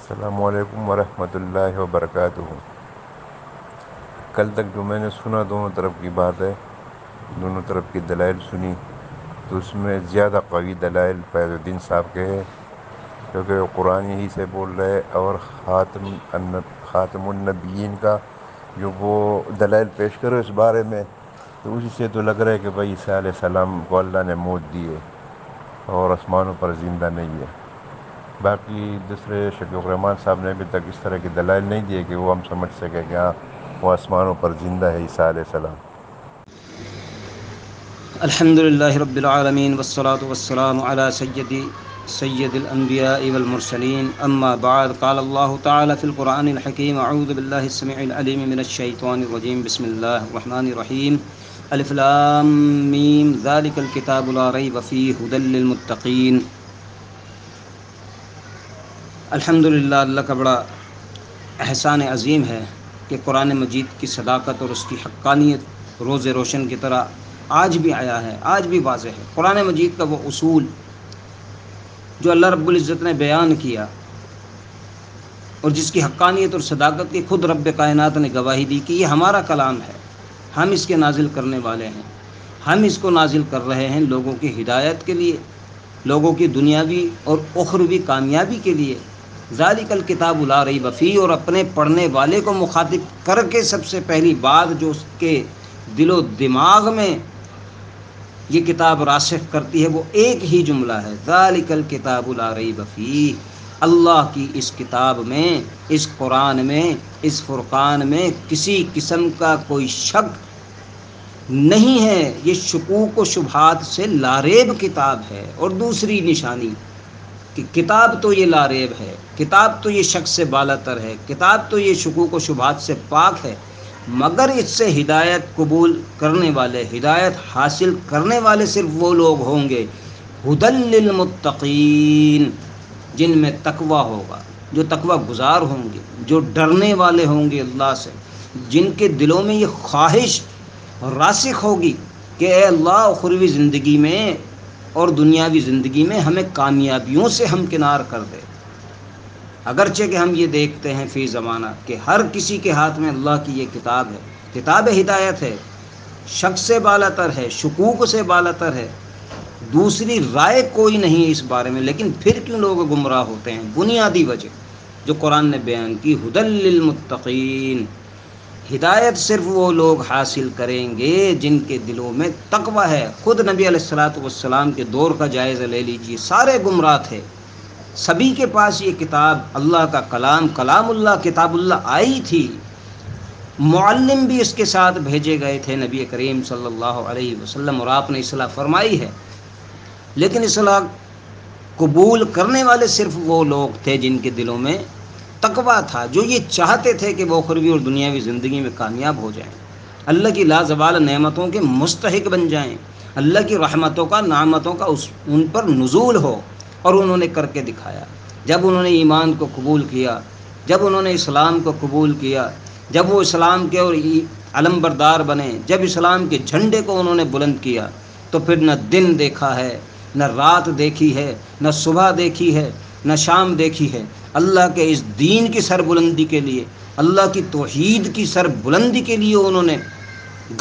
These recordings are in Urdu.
السلام علیکم ورحمۃ اللہ وبرکاتہ۔ کل تک جو میں نے سنا دونوں طرف کی بات ہے، دونوں طرف کی دلائل سنی، تو اس میں زیادہ قوی دلائل فیض الدین صاحب کے ہیں، کیونکہ وہ قرآن ہی سے بول رہے، اور خاتم النبیین کا جو وہ دلائل پیش کرو اس بارے میں، تو اسی سے تو لگ رہا ہے کہ بھائی عیسیٰ علیہ السلام کو اللہ نے موت دی ہے اور آسمانوں پر زندہ نہیں ہے۔ باقی دوسرے شفیق الرحمان صاحب نے ابھی تک اس طرح کی دلائل نہیں دیے کہ وہ ہم سمجھ سکیں کہ ہاں وہ آسمانوں پر زندہ ہے عیسیٰ علیہ السلام۔ الحمد للہ رب العالمین والصلاة والسلام علی سید الانبیاء والمرسلین، اما بعد، قال اللہ تعالی فی القرآن الحکیم، اعوذ باللہ السمیع العلیم من الشیطان الرجیم، بسم اللہ الرحمن الرحیم، الف لام میم، ذالک الکتاب لا ریب فیہ ھدی للمتقین۔ الحمد للہ، اللہ کا بڑا احسان عظیم ہے کہ قرآن مجید کی صداقت اور اس کی حقانیت روز روشن کی طرح آج بھی آیا ہے، آج بھی واضح ہے۔ قرآن مجید کا وہ اصول جو اللہ رب العزت نے بیان کیا اور جس کی حقانیت اور صداقت کی خود رب کائنات نے گواہی دی کہ یہ ہمارا کلام ہے، ہم اس کے نازل کرنے والے ہیں، ہم اس کو نازل کر رہے ہیں لوگوں کی ہدایت کے لیے، لوگوں کی دنیاوی اور اخروی کامیابی کے لیے۔ ذالک الکتاب لا ریب فیہ، اور اپنے پڑھنے والے کو مخاطب کر کے سب سے پہلی بات جو اس کے دل و دماغ میں یہ کتاب راسخ کرتی ہے وہ ایک ہی جملہ ہے، ذالک الکتاب لا ریب فیہ۔ اللہ کی اس کتاب میں، اس قرآن میں، اس فرقان میں کسی قسم کا کوئی شک نہیں ہے، یہ شکوک و شبہات سے لاریب کتاب ہے۔ اور دوسری نشانی کہ کتاب تو یہ لاریب ہے، کتاب تو یہ شک سے بالاتر ہے، کتاب تو یہ شکوک و شبہات سے پاک ہے، مگر اس سے ہدایت قبول کرنے والے، ہدایت حاصل کرنے والے صرف وہ لوگ ہوں گے، ھدی للمتقین، جن میں تقوی ہوگا، جو تقوی گزار ہوں گے، جو ڈرنے والے ہوں گے اللہ سے، جن کے دلوں میں یہ خواہش راسخ ہوگی کہ اے اللہ اخروی زندگی میں اور دنیاوی زندگی میں ہمیں کامیابیوں سے ہمکنار کر دے۔ اگرچہ کہ ہم یہ دیکھتے ہیں فی زمانہ کہ ہر کسی کے ہاتھ میں اللہ کی یہ کتاب ہے، کتاب ہدایت ہے، شک سے بالاتر ہے، شکوک سے بالاتر ہے، دوسری رائے کوئی نہیں اس بارے میں، لیکن پھر کیوں لوگ گمراہ ہوتے ہیں؟ بنیادی وجہ جو قرآن نے بیان کی، ھدی للمتقین، ہدایت صرف وہ لوگ حاصل کریں گے جن کے دلوں میں تقوی ہے۔ خود نبی علیہ الصلوۃ والسلام کے دور کا جائزہ لے لیجیے، سارے گمراہ تھے، سبھی کے پاس یہ کتاب اللہ کا کلام اللہ، کتاب اللہ آئی تھی، معلم بھی اس کے ساتھ بھیجے گئے تھے نبی کریم صلی اللہ علیہ وسلم، اور آپ نے اصلاح فرمائی ہے، لیکن اصلاح قبول کرنے والے صرف وہ لوگ تھے جن کے دلوں میں تقوی تھا، جو یہ چاہتے تھے کہ وہ اخروی اور دنیاوی زندگی میں کامیاب ہو جائیں، اللہ کی لازوال نعمتوں کے مستحق بن جائیں، اللہ کی رحمتوں کا، نعمتوں کا ان پر نزول ہو، اور انہوں نے کر کے دکھایا۔ جب انہوں نے ایمان کو قبول کیا، جب انہوں نے اسلام کو قبول کیا، جب وہ اسلام کے اور علم بردار بنے، جب اسلام کے جھنڈے کو انہوں نے بلند کیا، تو پھر نہ دن دیکھا ہے، نہ رات دیکھی ہے، نہ صبح دیکھی ہے، نہ شام دیکھی ہے، اللہ کے اس دین کی سر بلندی کے لیے، اللہ کی توحید کی سر بلندی کے لیے انہوں نے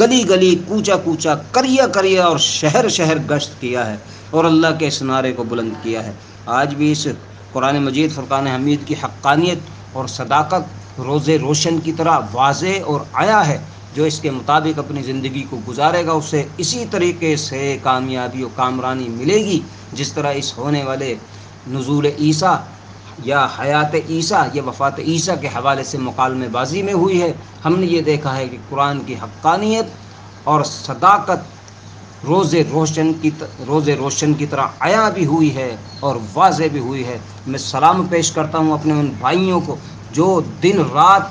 گلی گلی، کوچا کوچا، کریا کریا اور شہر شہر گشت کیا ہے، اور اللہ کے اس نعرے کو بلند کیا ہے۔ آج بھی اس قرآن مجید فرقان حمید کی حقانیت اور صداقت روز روشن کی طرح واضح اور آیا ہے، جو اس کے مطابق اپنی زندگی کو گزارے گا اسے اسی طریقے سے کامیابی و کامرانی ملے گی، جس طرح اس ہونے والے نزول عیسیٰ یا حیات عیسیٰ یا وفات عیسیٰ کے حوالے سے مکالمے بازی میں ہوئی ہے۔ ہم نے یہ دیکھا ہے کہ قرآن کی حقانیت اور صداقت روز روشن کی طرح عیا بھی ہوئی ہے اور واضح بھی ہوئی ہے۔ میں سلام پیش کرتا ہوں اپنے ان بھائیوں کو جو دن رات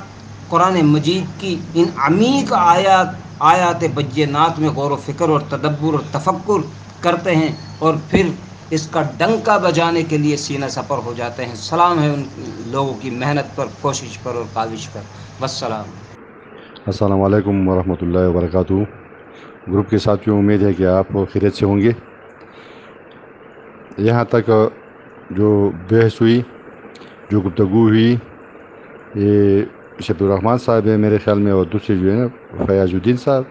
قرآن مجید کی ان عمیق آیات بینات میں غور و فکر اور تدبر اور تفکر کرتے ہیں، اور پھر اس کا ڈنکا بجانے کے لیے سینہ سپر ہو جاتے ہیں۔ سلام ہے ان لوگوں کی محنت پر، کوشش پر اور کاوش پر۔ والسلام۔ السلام علیکم ورحمۃ اللہ وبرکاتہ۔ گروپ کے ساتھیوں، امید ہے کہ آپ خیریت سے ہوں گے۔ یہاں تک جو بحث ہوئی جو گفتگو ہوئی یہ شفیع الرحمان صاحب ہے میرے خیال میں، اور دوسرے جو ہے نا فیاض الدین صاحب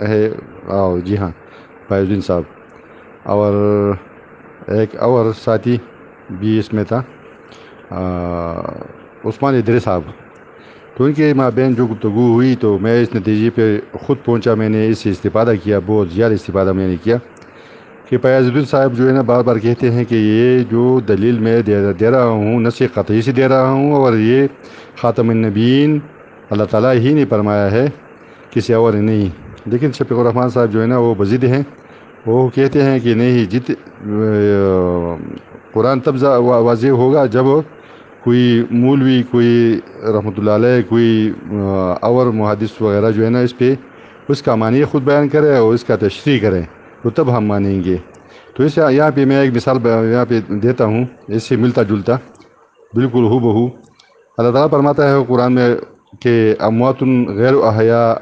ہے، جی ہاں فیاض الدین صاحب، اور ایک اور ساتھی بھی اس میں تھا عثمان ادریس صاحب. تو ان کے مابین جو گفتگو ہوئی تو میں اس نتیجے پہ خود پہنچا، میں نے اس سے استفادہ کیا، بہت زیادہ استفادہ میں نے کیا کہ فیاض الدین صاحب جو ہے نا بار بار کہتے ہیں کہ یہ جو دلیل میں دے رہا ہوں نص قطعی سے دے رہا ہوں، اور یہ خاتم النبیین اللہ تعالیٰ ہی نے فرمایا ہے، کسی اور نے نہیں. لیکن شفیع الرحمان صاحب جو ہے نا وہ بزد ہیں، وہ کہتے ہیں کہ نہیں، قرآن تب واضح ہوگا جب کوئی مولوی، کوئی رحمۃ اللہ علیہ، کوئی اور محدث وغیرہ جو ہے نا اس پہ اس کا معنی خود بیان کرے اور اس کا تشریح کرے، تو تب ہم مانیں گے. تو اس یہاں پہ میں ایک مثال یہاں پہ دیتا ہوں، اس سے ملتا جلتا بالکل ہو بہو. اللہ تعالیٰ فرماتا ہے قرآن میں کہ اموات غیر احیاء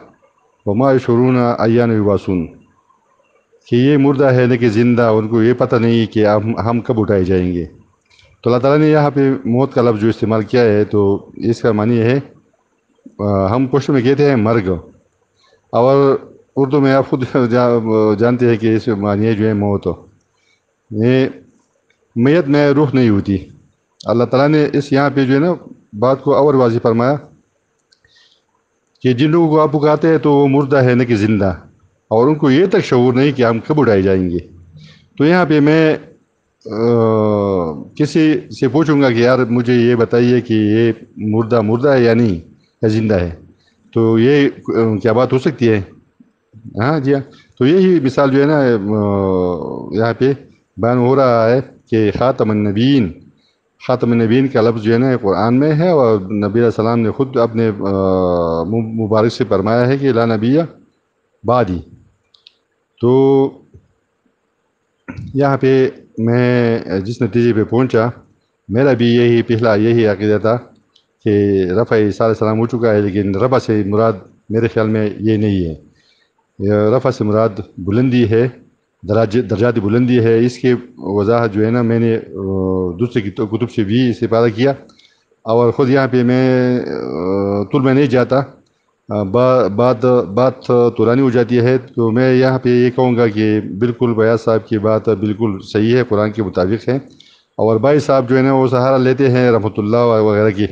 وما یشعرون ایان یبعثون، کہ یہ مردہ ہے لیکن زندہ، ان کو یہ پتہ نہیں کہ ہم کب اٹھائے جائیں گے. تو اللہ تعالیٰ نے یہاں پہ موت کا لفظ جو استعمال کیا ہے تو اس کا معنی ہے، ہم پشتو میں کہتے ہیں مرگ، اور اردو میں آپ خود جانتے ہیں کہ اس معنی جو ہے موت. یہ میت میں روح نہیں ہوتی. اللہ تعالیٰ نے اس یہاں پہ جو ہے نا بات کو اور واضح فرمایا کہ جن لوگوں کو آپ پکاتے ہیں تو وہ مردہ ہے نہ کہ زندہ، اور ان کو یہ تک شعور نہیں کہ ہم کب اٹھائے جائیں گے. تو یہاں پہ میں کسی سے پوچھوں گا کہ یار مجھے یہ بتائیے کہ یہ مردہ ہے یا نہیں، یا زندہ ہے، تو یہ کیا بات ہو سکتی ہے؟ ہاں جی ہاں. تو یہی مثال جو ہے نا یہاں پہ بیان ہو رہا ہے کہ خاتم النبیین کا لفظ جو ہے نا قرآن میں ہے، اور نبی علیہ السلام نے خود اپنے مبارک سے فرمایا ہے کہ لا نبی بعدی. تو یہاں پہ میں جس نتیجے پہ پہنچا، میرا بھی یہی عقیدہ تھا کہ رفع عیسیٰ علیہ السلام ہو چکا ہے، لیکن رفع سے مراد میرے خیال میں یہ نہیں ہے. رفع سے مراد بلندی ہے، درجات بلندی ہے. اس کی وضاحت جو ہے نا میں نے دوسرے کتب سے بھی استفادہ کیا، اور خود یہاں پہ میں طول میں نہیں جاتا، بات طولانی ہو جاتی ہے. تو میں یہاں پہ یہ کہوں گا کہ بالکل بیاض صاحب کی بات بالکل صحیح ہے، قرآن کے مطابق ہے. اور بھائی صاحب جو ہے نا وہ سہارا لیتے ہیں رحمۃ اللہ وغیرہ کی،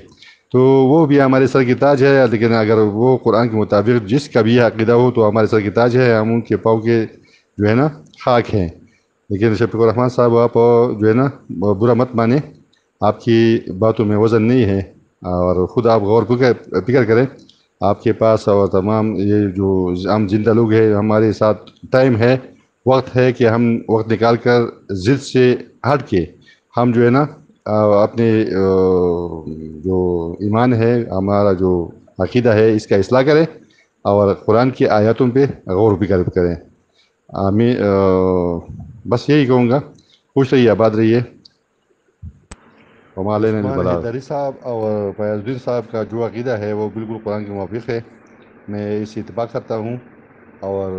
تو وہ بھی ہمارے سر کی تاج ہے. لیکن اگر وہ قرآن کے مطابق جس کا بھی عقیدہ ہو تو ہمارے سر کی تاج ہے، ہم ان کے پاؤں کے جو ہے نا خاک ہیں. لیکن شفیع الرحمان صاحب آپ جو ہے نا برا مت مانیں، آپ کی باتوں میں وزن نہیں ہے، اور خود آپ غور فکر کریں. آپ کے پاس اور تمام یہ جو ہم زندہ لوگ ہیں، ہمارے ساتھ ٹائم ہے، وقت ہے کہ ہم وقت نکال کر ضد سے ہٹ کے ہم جو ہے نا اپنے جو ایمان ہے، ہمارا جو عقیدہ ہے، اس کا اصلاح کریں اور قرآن کی آیاتوں پہ غور و فکر کریں. میں بس یہی کہوں گا. خوش رہیے، آباد رہیے. عثمان حیدری صاحب اور فیاض الدین صاحب کا جو عقیدہ ہے وہ بالکل قرآن کے موافق ہے، میں اس سے اتفاق کرتا ہوں. اور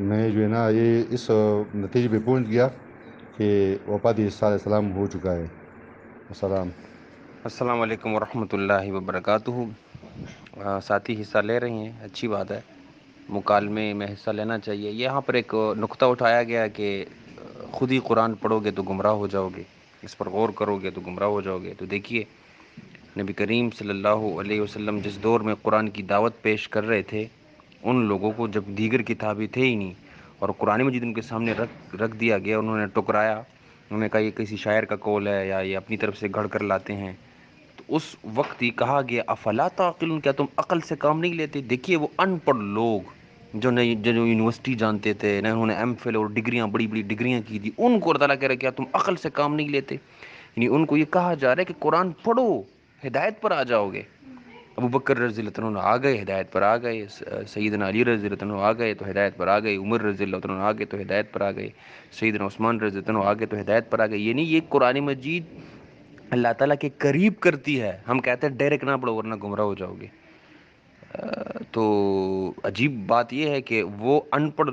میں جو ہے نا یہ اس نتیجے پہ پہنچ گیا کہ وفات عیسیٰ علیہ السلام ہو چکا ہے. السلام علیکم ورحمۃ اللہ وبرکاتہ. ساتھی حصہ لے رہے ہیں، اچھی بات ہے، مکالمے میں حصہ لینا چاہیے. یہاں پر ایک نقطہ اٹھایا گیا کہ خود ہی قرآن پڑھو گے تو گمراہ ہو جاؤ گے، اس پر غور کرو گے تو گمراہ ہو جاؤ گے. تو دیکھیے، نبی کریم صلی اللہ علیہ وسلم جس دور میں قرآن کی دعوت پیش کر رہے تھے، ان لوگوں کو جب دیگر کتابیں تھے ہی نہیں اور قرآن مجید ان کے سامنے رکھ دیا گیا، انہوں نے ٹکرایا، انہوں نے کہا یہ کسی شاعر کا قول ہے یا یہ اپنی طرف سے گھڑ کر لاتے ہیں. تو اس وقت ہی کہا گیا افلا تعقلون، کیا تم عقل سے کام نہیں لیتے؟ دیکھیے وہ ان پڑھ لوگ جو یونیورسٹی جانتے تھے، نہ انہوں نے ایم فل اور ڈگریاں، بڑی بڑی ڈگریاں کی تھی، ان کو اللہ تعالیٰ کہہ رہا ہے کیا تم عقل سے کام نہیں لیتے؟ یعنی ان کو یہ کہا جا رہا ہے کہ قرآن پڑھو، ہدایت پر آ جاؤ گے. ابو بکر رضی اللہ عنہ آ گئے، ہدایت پر آ گئے. سیدنا علی رضی اللہ عنہ آ گئے تو ہدایت پر آ گئے. عمر رضی اللہ عنہ آ گئے تو ہدایت پر آ گئے. سیدنا عثمان رضی اللہ عنہ آ گئے تو ہدایت پر آ گئے. یعنی یہ قرآن مجید اللہ تعالیٰ کے قریب کرتی ہے. ہم کہتے ہیں ڈائریکٹ نہ پڑھو ورنہ گمراہ ہو جاؤ گے. تو عجیب بات یہ ہے کہ وہ ان پڑھ،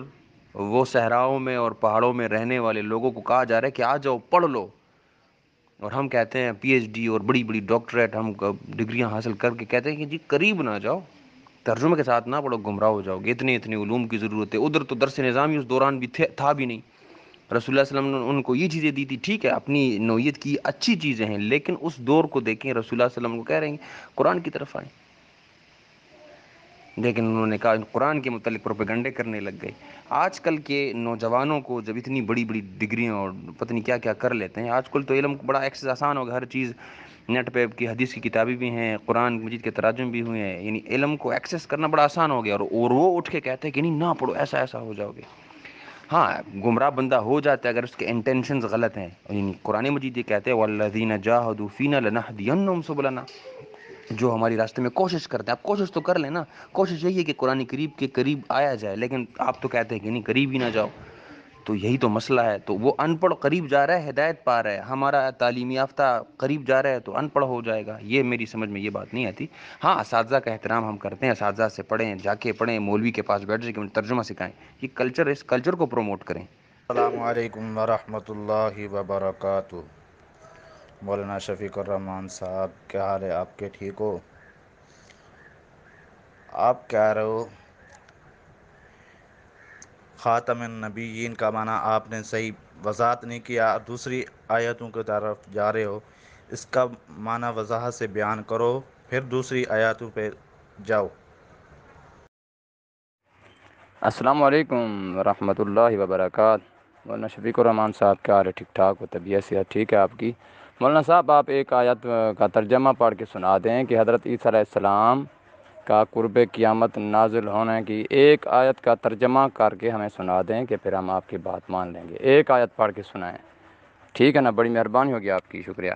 وہ صحراؤں میں اور پہاڑوں میں رہنے والے لوگوں کو کہا جا رہا ہے کہ آ جاؤ پڑھ لو. اور ہم کہتے ہیں پی ایچ ڈی اور بڑی بڑی ڈاکٹریٹ ہم ڈگریاں حاصل کر کے کہتے ہیں کہ جی قریب نہ جاؤ، ترجمے کے ساتھ نہ پڑھو، گمراہ ہو جاؤ گے، اتنے علوم کی ضرورت ہے۔ ادھر تو درس نظامی اس دوران بھی تھا بھی نہیں، رسول اللہ صلی اللہ علیہ وسلم نے ان کو یہ چیزیں دی تھی، ٹھیک ہے اپنی نوعیت کی اچھی چیزیں ہیں، لیکن اس دور کو دیکھیں، رسول اللہ صلی اللہ علیہ وسلم کو کہہ رہے ہیں قرآن کی طرف آئیں، لیکن انہوں نے کہا قرآن کے متعلق پروپیگنڈے کرنے لگ گئے۔ آج کل کے نوجوانوں کو جب اتنی بڑی بڑی ڈگریاں اور پتہ نہیں کیا کیا کر لیتے ہیں، آج کل تو علم بڑا ایکسس آسان ہوگا، ہر چیز نیٹ پہ کی حدیث کی کتابیں بھی ہیں، قرآن مجید کے تراجم بھی ہوئے ہیں، یعنی علم کو ایکسس کرنا بڑا آسان ہو گیا، اور وہ اٹھ کے کہتے ہیں کہ نہیں نہ پڑھو، ایسا ایسا ہو جاؤ گے۔ ہاں گمراہ بندہ ہو جاتا ہے اگر اس کے انٹینشنز غلط ہیں، یعنی قرآن مجید یہ کہتے ہیں والذین جاہدوا فینا لنہدینہم سبلنا، جو ہماری راستے میں کوشش کرتے ہیں، آپ کوشش تو کر لیں نا، کوشش یہی ہے کہ قرآن قریب کے قریب آیا جائے، لیکن آپ تو کہتے ہیں کہ نہیں قریب ہی نہ جاؤ، تو یہی تو مسئلہ ہے۔ تو وہ ان پڑھ قریب جا رہا ہے، ہدایت پا رہا ہے، ہمارا تعلیم یافتہ قریب جا رہا ہے تو ان پڑھ ہو جائے گا، یہ میری سمجھ میں یہ بات نہیں آتی۔ ہاں اساتذہ کا احترام ہم کرتے ہیں، اساتذہ سے پڑھیں، جا کے پڑھیں، مولوی کے پاس بیٹھ جائیں کہ ترجمہ سکھائیں، یہ کلچر، اس کلچر کو پروموٹ کریں۔ السلام علیکم ورحمۃ اللہ وبرکاتہ۔ مولانا شفیق الرحمان صاحب کیا حال ہے آپ کے؟ ٹھیک ہو؟ آپ کہہ رہے ہو خاتم النبیین کا معنی آپ نے صحیح وضاحت نہیں کیا، دوسری آیتوں کی طرف جا رہے ہو، اس کا معنی وضاحت سے بیان کرو، پھر دوسری آیاتوں پہ جاؤ۔ السلام علیکم ورحمۃ اللہ وبرکاتہ۔ مولانا شفیق الرحمان صاحب کیا حال ہے؟ ٹھیک ٹھاک ہو؟ طبیعت صحت ٹھیک ہے آپ کی؟ مولانا صاحب آپ ایک آیت کا ترجمہ پڑھ کے سنا دیں کہ حضرت عیسیٰ علیہ السلام کا قرب قیامت نازل ہونے کی ایک آیت کا ترجمہ کر کے ہمیں سنا دیں کہ پھر ہم آپ کی بات مان لیں گے، ایک آیت پڑھ کے سنائیں، ٹھیک ہے نا؟ بڑی مہربانی ہوگی آپ کی، شکریہ۔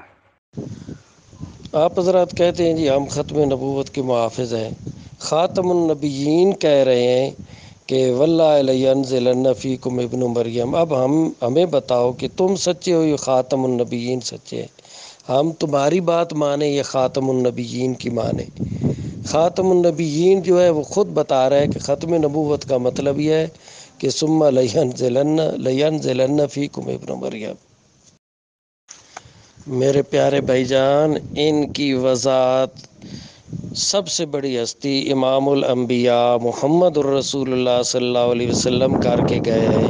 آپ حضرات کہتے ہیں جی ہم ختم نبوت کے محافظ ہیں، خاتم النبیین کہہ رہے ہیں کہ واللہ لینزلن فیکم ابن مریم۔ اب ہمیں بتاؤ کہ تم سچے ہو یہ خاتم النبیین سچے ہیں، ہم تمہاری بات مانیں یہ خاتم النبیین کی مانیں؟ خاتم النبیین جو ہے وہ خود بتا رہا ہے کہ ختم نبوت کا مطلب یہ ہے کہ ثم لینزلن فیکم ابن مریم۔ میرے پیارے بھائی جان، ان کی وضاحت سب سے بڑی ہستی امام الانبیاء محمد الرسول اللہ صلی اللہ علیہ وسلم کر کے گئے ہیں،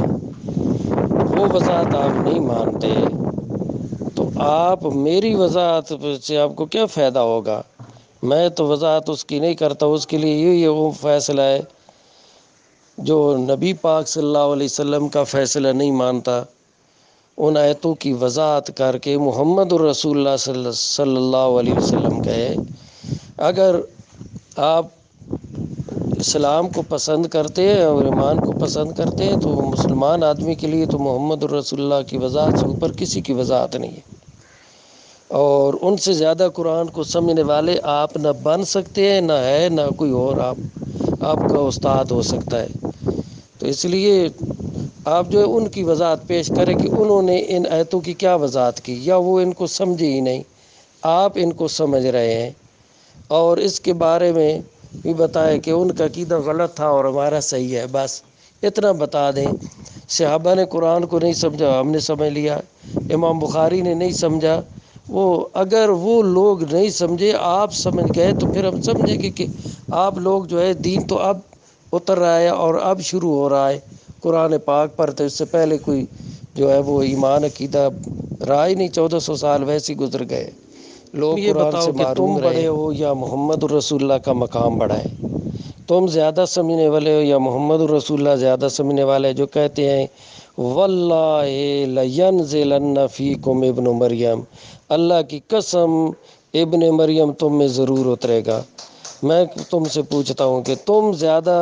وہ وضاحت آپ نہیں مانتے تو آپ میری وضاحت سے آپ کو کیا فائدہ ہوگا؟ میں تو وضاحت اس کی نہیں کرتا، اس کے لیے یہی وہ فیصلہ ہے جو نبی پاک صلی اللہ علیہ وسلم کا فیصلہ نہیں مانتا، ان آیتوں کی وضاحت کر کے محمد الرسول اللہ صلی اللہ علیہ وسلم کہے اگر آپ اسلام کو پسند کرتے ہیں اور ایمان کو پسند کرتے ہیں تو مسلمان آدمی کے لیے تو محمد الرسول اللہ کی وضاحت سے اوپر کسی کی وضاحت نہیں ہے، اور ان سے زیادہ قرآن کو سمجھنے والے آپ نہ بن سکتے ہیں، نہ ہے نہ کوئی اور آپ کا استاد ہو سکتا ہے۔ تو اس لیے آپ جو ہے ان کی وضاحت پیش کریں کہ انہوں نے ان آیتوں کی کیا وضاحت کی، یا وہ ان کو سمجھے ہی نہیں، آپ ان کو سمجھ رہے ہیں، اور اس کے بارے میں بھی بتائیں کہ ان کا عقیدہ غلط تھا اور ہمارا صحیح ہے، بس اتنا بتا دیں۔ صحابہ نے قرآن کو نہیں سمجھا، ہم نے سمجھ لیا، امام بخاری نے نہیں سمجھا، اگر وہ لوگ نہیں سمجھے آپ سمجھ گئے تو پھر ہم سمجھیں گے کہ آپ لوگ جو ہے دین تو اب اتر رہا ہے اور اب شروع ہو رہا ہے قرآن پاک پر، تو اس سے پہلے کوئی جو ہے وہ ایمان عقیدہ رہا ہی نہیں، 1400 سال ویسے ہی گزر گئے، لوگ یہ بتاؤ کہ تم بڑے ہو یا محمد الرسول اللہ کا مقام بڑا ہے، تم زیادہ سمجھنے والے ہو یا محمد الرسول اللہ زیادہ سمجھنے والے، جو کہتے ہیں واللہ لینزلن فیکم ابن مریم، اللہ کی قسم ابن مریم تم میں ضرور اترے گا۔ میں تم سے پوچھتا ہوں کہ تم زیادہ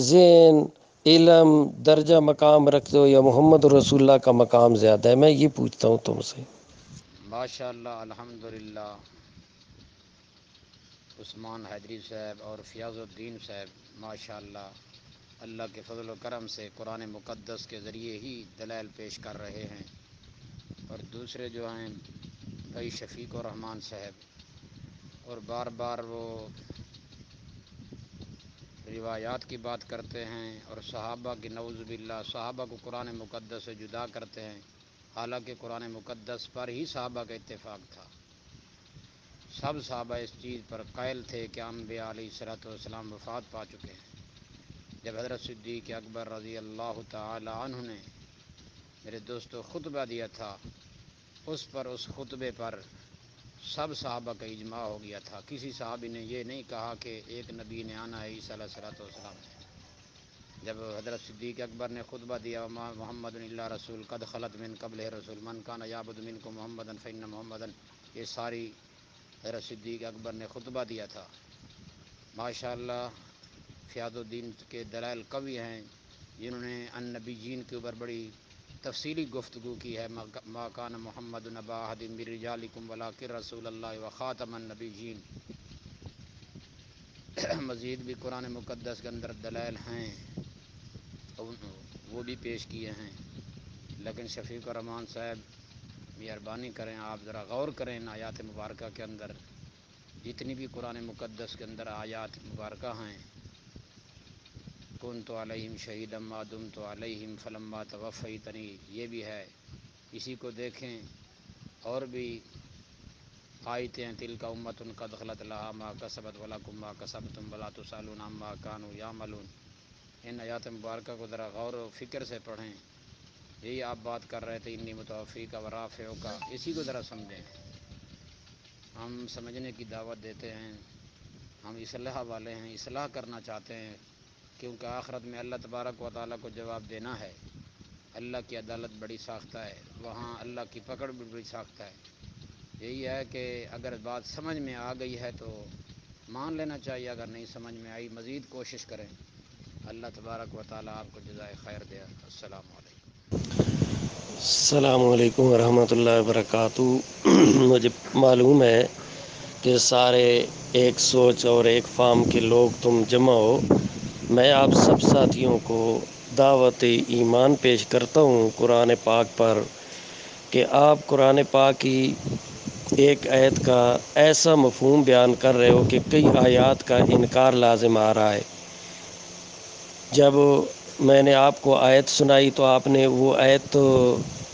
ذہن، علم، درجہ، مقام رکھتے ہو یا محمد رسول اللہ کا مقام زیادہ ہے؟ میں یہ پوچھتا ہوں تم سے۔ ماشاء اللہ، الحمدللہ، عثمان حیدری صاحب اور فیاض الدین صاحب ماشاء اللہ اللہ کے فضل و کرم سے قرآن مقدس کے ذریعے ہی دلائل پیش کر رہے ہیں، اور دوسرے جو ہیں بھائی شفیق الرحمان صاحب، اور بار بار وہ روایات کی بات کرتے ہیں اور صحابہ کی، نعوذ باللہ، صحابہ کو قرآن مقدس سے جدا کرتے ہیں، حالانکہ قرآن مقدس پر ہی صحابہ کا اتفاق تھا، سب صحابہ اس چیز پر قائل تھے کہ انبیاء علیہ الصلوۃ والسلام وفات پا چکے ہیں۔ جب حضرت صدیق اکبر رضی اللہ تعالی عنہ نے میرے دوستو خطبہ دیا تھا، اس خطبے پر سب صحابہ کا اجماع ہو گیا تھا۔ کسی صحابی نے یہ نہیں کہا کہ ایک نبی نے آنا ہے عیسیٰ علیہ الصلوۃ والسلام نے۔ جب حضرت صدیق اکبر نے خطبہ دیا محمد اللہ رسول قد خلت من قبل رسول من کان یعبد منکم محمدا فإن محمدا، یہ ساری حضرت صدیق اکبر نے خطبہ دیا تھا۔ ماشاءاللہ فیاض الدین کے دلائل قوی ہیں، جنہوں نے النبیین کے اوپر بڑی تفصیلی گفتگو کی ہے۔ ما کان محمد نبا احد من رجالکم ولکن رسول اللہ وخاتم النبیین۔ مزید بھی قرآن مقدس کے اندر دلائل ہیں، وہ بھی پیش کیے ہیں، لیکن شفیق الرحمان صاحب مہربانی کریں، آپ ذرا غور کریں ان آیات مبارکہ کے اندر۔ جتنی بھی قرآن مقدس کے اندر آیات مبارکہ ہیں، کنت علیہم شہیدا ما دمت علیہم فلما توفیتنی، یہ بھی ہے، اسی کو دیکھیں۔ اور بھی آیتیں تلک امۃ قد خلت لہا ما کسبت ولکم ما کسبتم ولا تسألون عما کانوا یعملون۔ ان آیات مبارکہ کو ذرا غور و فکر سے پڑھیں۔ یہی آپ بات کر رہے تھے انی متوفیک و رافعک، اسی کو ذرا سمجھیں۔ ہم سمجھنے کی دعوت دیتے ہیں، ہم اصلاح والے ہیں، اصلاح کرنا چاہتے ہیں، کیونکہ آخرت میں اللہ تبارک و تعالیٰ کو جواب دینا ہے۔ اللہ کی عدالت بڑی ساختہ ہے، وہاں اللہ کی پکڑ بھی بڑی ساختہ ہے۔ یہی ہے کہ اگر بات سمجھ میں آ گئی ہے تو مان لینا چاہیے، اگر نہیں سمجھ میں آئی مزید کوشش کریں۔ اللہ تبارک و تعالیٰ آپ کو جزائے خیر دے۔ السلام علیکم۔ السلام علیکم ورحمۃ اللہ وبرکاتہ۔ مجھے معلوم ہے کہ سارے ایک سوچ اور ایک فام کے لوگ تم جمع ہو۔ میں آپ سب ساتھیوں کو دعوت ایمان پیش کرتا ہوں قرآن پاک پر، کہ آپ قرآن پاک کی ایک آیت کا ایسا مفہوم بیان کر رہے ہو کہ کئی آیات کا انکار لازم آ رہا ہے۔ جب میں نے آپ کو آیت سنائی تو آپ نے وہ آیت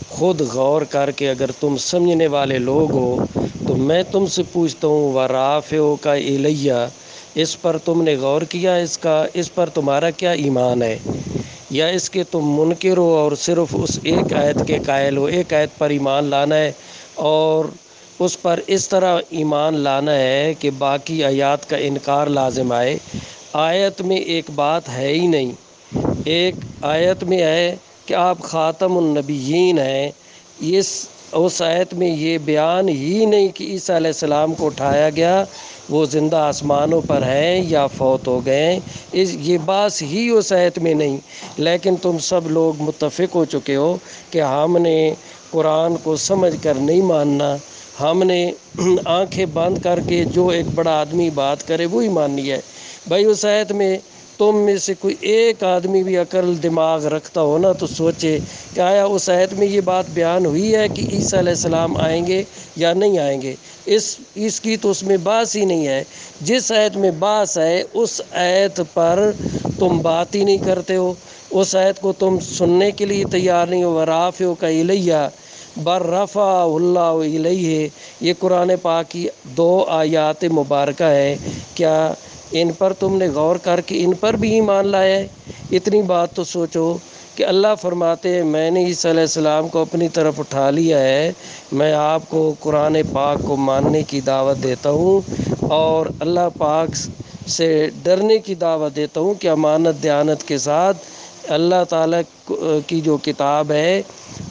خود غور کر کے، اگر تم سمجھنے والے لوگ ہو تو میں تم سے پوچھتا ہوں وَرَافِعُکَ إِلَیَّ، اس پر تم نے غور کیا؟ اس پر تمہارا کیا ایمان ہے؟ یا اس کے تم منکر ہو اور صرف اس ایک آیت کے قائل ہو؟ ایک آیت پر ایمان لانا ہے اور اس پر اس طرح ایمان لانا ہے کہ باقی آیات کا انکار لازم آئے۔ آیت میں ایک بات ہے ہی نہیں۔ ایک آیت میں ہے کہ آپ خاتم النبیین ہیں، اس آیت میں یہ بیان ہی نہیں کہ عیسیٰ علیہ السلام کو اٹھایا گیا، وہ زندہ آسمانوں پر ہیں یا فوت ہو گئے ہیں، یہ بات ہی اس آیت میں نہیں۔ لیکن تم سب لوگ متفق ہو چکے ہو کہ ہم نے قرآن کو سمجھ کر نہیں ماننا، ہم نے آنکھیں بند کر کے جو ایک بڑا آدمی بات کرے وہی ماننی ہے۔ بھائی اس آیت میں تم میں سے کوئی ایک آدمی بھی عقل دماغ رکھتا ہو نا تو سوچے کہ آیا اس آیت میں یہ بات بیان ہوئی ہے کہ عیسیٰ علیہ السلام آئیں گے یا نہیں آئیں گے؟ اس کی تو اس میں بات ہی نہیں ہے۔ جس آیت میں بات ہے اس آیت پر تم بات ہی نہیں کرتے ہو، اس آیت کو تم سننے کے لیے تیار نہیں ہو۔ وَرَافِعُکَ إِلَیَّ بَل رَفَعَهُ اللَّهُ إِلَیْهِ، یہ قرآن پاک کی دو آیات مبارکہ ہے۔ کیا ان پر تم نے غور کر کے ان پر بھی ایمان لایا ہے؟ اتنی بات تو سوچو کہ اللہ فرماتے ہیں میں نے عیسیٰ علیہ السلام کو اپنی طرف اٹھا لیا ہے۔ میں آپ کو قرآن پاک کو ماننے کی دعوت دیتا ہوں اور اللہ پاک سے ڈرنے کی دعوت دیتا ہوں کہ امانت دیانت کے ساتھ اللہ تعالیٰ کی جو کتاب ہے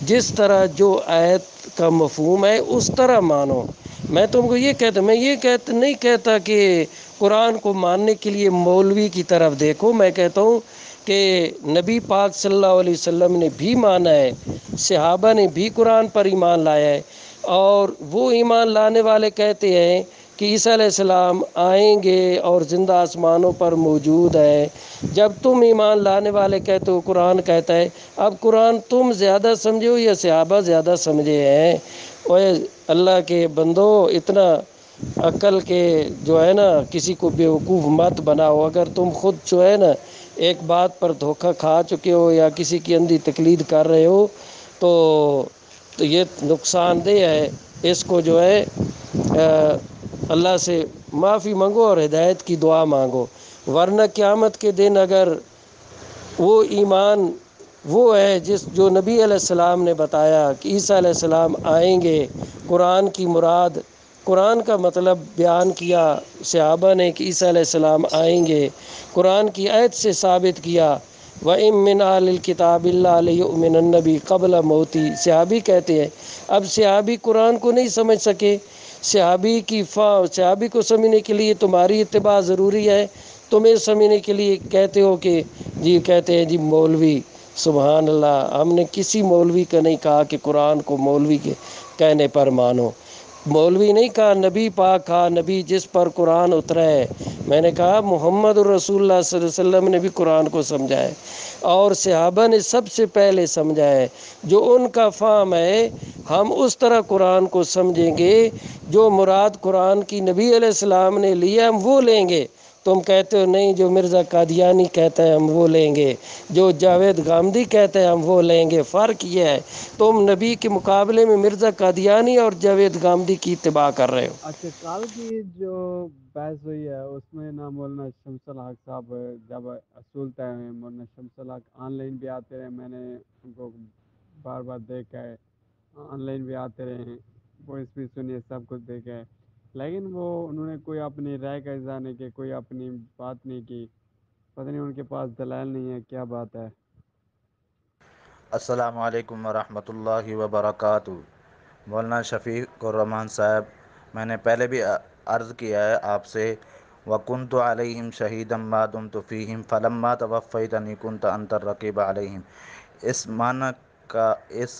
جس طرح جو آیت کا مفہوم ہے اس طرح مانو۔ میں تم کو یہ کہتا، میں یہ نہیں کہتا کہ قرآن کو ماننے کے لیے مولوی کی طرف دیکھو، میں کہتا ہوں کہ نبی پاک صلی اللہ علیہ وسلم نے بھی مانا ہے، صحابہ نے بھی قرآن پر ایمان لایا ہے، اور وہ ایمان لانے والے کہتے ہیں کہ عیسیٰ علیہ السلام آئیں گے اور زندہ آسمانوں پر موجود ہے۔ جب تم ایمان لانے والے کہتے ہو قرآن کہتا ہے، اب قرآن تم زیادہ سمجھے ہو یا صحابہ زیادہ سمجھے ہیں؟ اوے اللہ کے بندو، اتنا عقل کے جو ہے نا کسی کو بیوقوف مت بناؤ۔ اگر تم خود جو ہے نا ایک بات پر دھوکہ کھا چکے ہو یا کسی کی اندھی تقلید کر رہے ہو تو تو یہ نقصان دہ ہے، اس کو جو ہے اللہ سے معافی مانگو اور ہدایت کی دعا مانگو، ورنہ قیامت کے دن اگر وہ ایمان وہ ہے جو نبی علیہ السلام نے بتایا کہ عیسیٰ علیہ السلام آئیں گے، قرآن کی مراد، قرآن کا مطلب بیان کیا صحابہ نے کہ عیسیٰ علیہ السلام آئیں گے، قرآن کی آیت سے ثابت کیا وَإِن مِّنْ أَهْلِ الْكِتَابِ إِلَّا لَيُؤْمِنَنَّ بِهِ قَبْلَ مَوْتِهِ۔ صحابی کہتے ہیں، اب صحابی قرآن کو نہیں سمجھ سکے، صحابی کو سمجھنے کے لیے تمہاری اتباع ضروری ہے، تمہیں سمجھنے کے لیے کہتے ہو کہ کہتے ہیں جی مولوی، سبحان اللہ، ہم نے کسی مولوی کا نہیں کہا کہ قرآن کو مولوی کے کہنے پر مانو، مولوی نہیں کہا، نبی پاک کہا، نبی جس پر قرآن اترا ہے، میں نے کہا محمد الرسول اللہ صلی اللہ علیہ وسلم نے بھی قرآن کو سمجھا ہے اور صحابہ نے سب سے پہلے سمجھا ہے، جو ان کا فہم ہے ہم اس طرح قرآن کو سمجھیں گے، جو مراد قرآن کی نبی علیہ السلام نے لیا ہم وہ لیں گے، تم کہتے ہو نہیں جو مرزا قادیانی کہتا ہے ہم وہ لیں گے، جو جاوید گامدی کہتے ہیں ہم وہ لیں گے، فرق یہ ہے تم نبی کے مقابلے میں مرزا قادیانی اور جاوید گامدی کی اتباع کر رہے ہو۔ اچھا، کل کی جو بحث ہوئی ہے اس میں نا مولانا شمس الحق صاحب جب اصول طے ہوئے، مولانا شمس الحق آن لائن بھی آتے رہے، میں نے ان کو بار بار دیکھا ہے، آن لائن بھی آتے رہے ہیں، وائس بھی سنی ہے، سب کچھ دیکھا ہے، لیکن انہوں نے کوئی اپنی رائے کا اظہار نہیں کیا، کوئی اپنی بات نہیں کی، پتہ نہیں ان کے پاس دلائل نہیں ہے، کیا بات ہے؟ السلام علیکم ورحمۃ اللہ وبرکاتہ۔ مولانا شفیق الرحمان صاحب، میں نے پہلے بھی عرض کیا ہے آپ سے، وَكُنْتُ عَلَيْهِمْ شَهِيدًا مَا دُمْتُ فِيهِمْ فَلَمَّا تَوَفَّيْتَنِي كُنْتَ أَنْتَ الرَّقِيبَ عَلَيْهِمْ۔ اس معنی کا، اس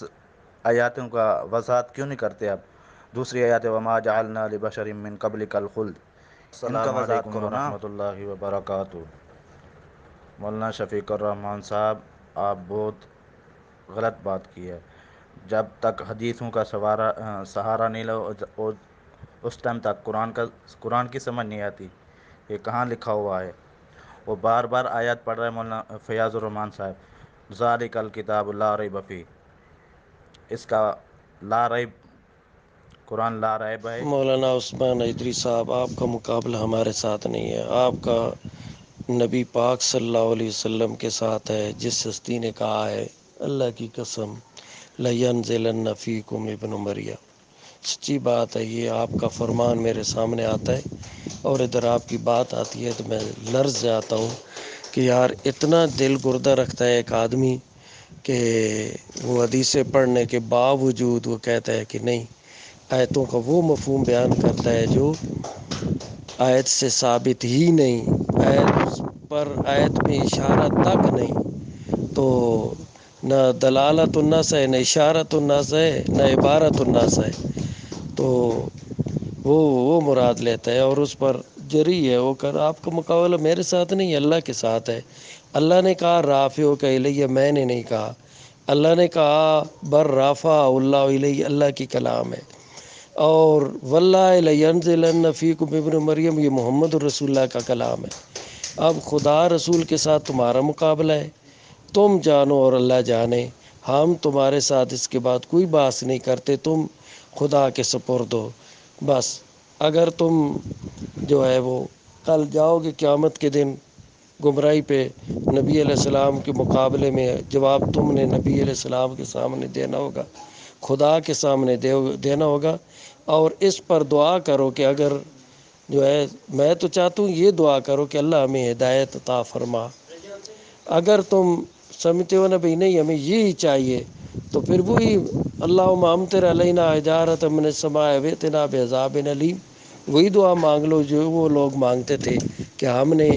آیاتوں کا وضاحت کیوں نہیں کرتے آپ؟ دوسری آیات وَمَا جَعَلْنَا لِبَشَرٍ مِّن قَبْلِكَ الْخُلْدَ، ان کا وضاحت کرو نا۔ ورحمۃ اللہ وبرکاتہ۔ مولانا شفیق الرحمان صاحب، آپ بہت غلط بات کی ہے، جب تک حدیثوں کا سہارا نہیں لو اس ٹائم تک قرآن کی سمجھ نہیں آتی، یہ کہاں لکھا ہوا ہے؟ وہ بار بار آیات پڑھ رہے ہیں مولانا فیاض الرحمان صاحب، ذالک الکتاب لا ریب فیہ، اس کا لا ریب، قرآن لا ریب ہے۔ مولانا عثمان ادری صاحب، آپ کا مقابلہ ہمارے ساتھ نہیں ہے، آپ کا نبی پاک صلی اللہ علیہ وسلم کے ساتھ ہے، جس ہستی نے کہا ہے اللہ کی قسم لَيَنزِلَنَّ فِيكُمْ ابن مریم، سچی بات ہے، یہ آپ کا فرمان میرے سامنے آتا ہے اور ادھر آپ کی بات آتی ہے تو میں لرز جاتا ہوں کہ یار اتنا دل گردہ رکھتا ہے ایک آدمی کہ وہ حدیثیں پڑھنے کے باوجود وہ کہتا ہے کہ نہیں، آیتوں کا وہ مفہوم بیان کرتا ہے جو آیت سے ثابت ہی نہیں، آیت پر آیت میں اشارہ تک نہیں، تو نہ دلالت النص ہے، نہ اشارت النص ہے، نہ عبارت النص ہے، تو وہ مراد لیتا ہے اور اس پر جری ہے، وہ کر آپ کا مقابلہ میرے ساتھ نہیں، اللہ کے ساتھ ہے۔ اللہ نے کہا رافع کا الیہ، میں نے نہیں کہا، اللہ نے کہا بر رافع اللہ الیہ، اللہ کی کلام ہے، اور واللہ لینزلن فیکم ابن مریم، یہ محمد الرسول اللہ کا کلام ہے۔ اب خدا رسول کے ساتھ تمہارا مقابلہ ہے، تم جانو اور اللہ جانے، ہم تمہارے ساتھ اس کے بعد کوئی بات نہیں کرتے، تم خدا کے سپرد ہو بس۔ اگر تم جو ہے وہ کل جاؤ گے قیامت کے دن گمراہی پہ، نبی علیہ السلام کے مقابلے میں جواب تم نے نبی علیہ السلام کے سامنے دینا ہوگا، خدا کے سامنے دینا ہوگا، اور اس پر دعا کرو کہ اگر جو ہے، میں تو چاہتا ہوں یہ دعا کرو کہ اللہ ہمیں ہدایت عطا فرما، اگر تم سمجھتے ہو نا بھئی نہیں ہمیں یہی چاہیے، تو پھر وہی اللہم امطر علینا حجارۃ من السماء وائتنا بعذاب علیم، وہی دعا مانگ لو جو وہ لوگ مانگتے تھے کہ ہم نے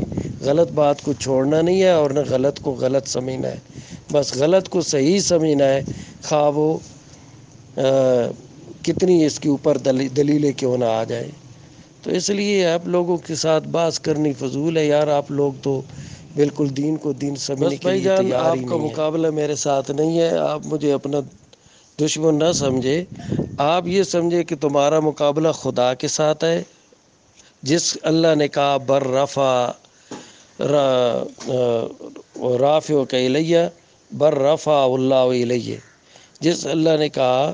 غلط بات کو چھوڑنا نہیں ہے اور نہ غلط کو غلط سمجھنا ہے، بس غلط کو صحیح سمجھنا ہے، خواہ وہ کتنی اس کے اوپر دلیلیں کیوں نہ آ جائیں۔ تو اس لیے آپ لوگوں کے ساتھ بات کرنی فضول ہے یار، آپ لوگ تو بالکل دین کو دین سمجھنے کے لیے تیار ہی نہیں ہے۔ آپ کا مقابلہ میرے ساتھ نہیں ہے، آپ مجھے اپنا دشمن نہ سمجھے، آپ یہ سمجھے کہ تمہارا مقابلہ خدا کے ساتھ ہے، جس اللہ نے کہا بر رفع رافع کا الیہ، بر رفع اللہ الیہ، جس اللہ نے کہا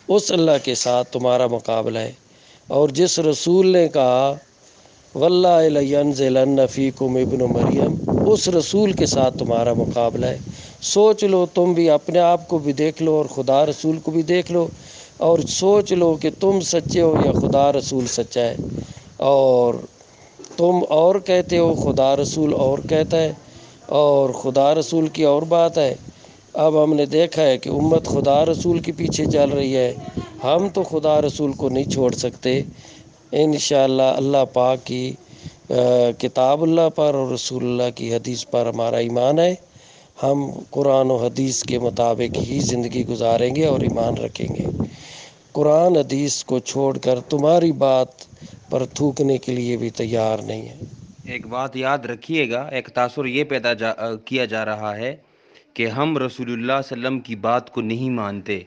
اس اللہ کے ساتھ تمہارا مقابلہ ہے، اور جس رسول نے کہا واللہ لینزلن فیکم ابن مریم، اس رسول کے ساتھ تمہارا مقابلہ ہے۔ سوچ لو، تم بھی اپنے آپ کو بھی دیکھ لو اور خدا رسول کو بھی دیکھ لو، اور سوچ لو کہ تم سچے ہو یا خدا رسول سچا ہے، اور تم اور کہتے ہو خدا رسول اور کہتا ہے، اور خدا رسول کی اور بات ہے۔ اب ہم نے دیکھا ہے کہ امت خدا رسول کے پیچھے چل رہی ہے، ہم تو خدا رسول کو نہیں چھوڑ سکتے۔ انشاءاللہ اللہ پاک کی کتاب اللہ پر اور رسول اللہ کی حدیث پر ہمارا ایمان ہے، ہم قرآن و حدیث کے مطابق ہی زندگی گزاریں گے اور ایمان رکھیں گے۔ قرآن حدیث کو چھوڑ کر تمہاری بات پر تھوکنے کے لیے بھی تیار نہیں ہے۔ ایک بات یاد رکھیے گا، ایک تاثر یہ کیا جا رہا ہے کہ ہم رسول اللہ صلی اللہ علیہ وسلم کی بات کو نہیں مانتے،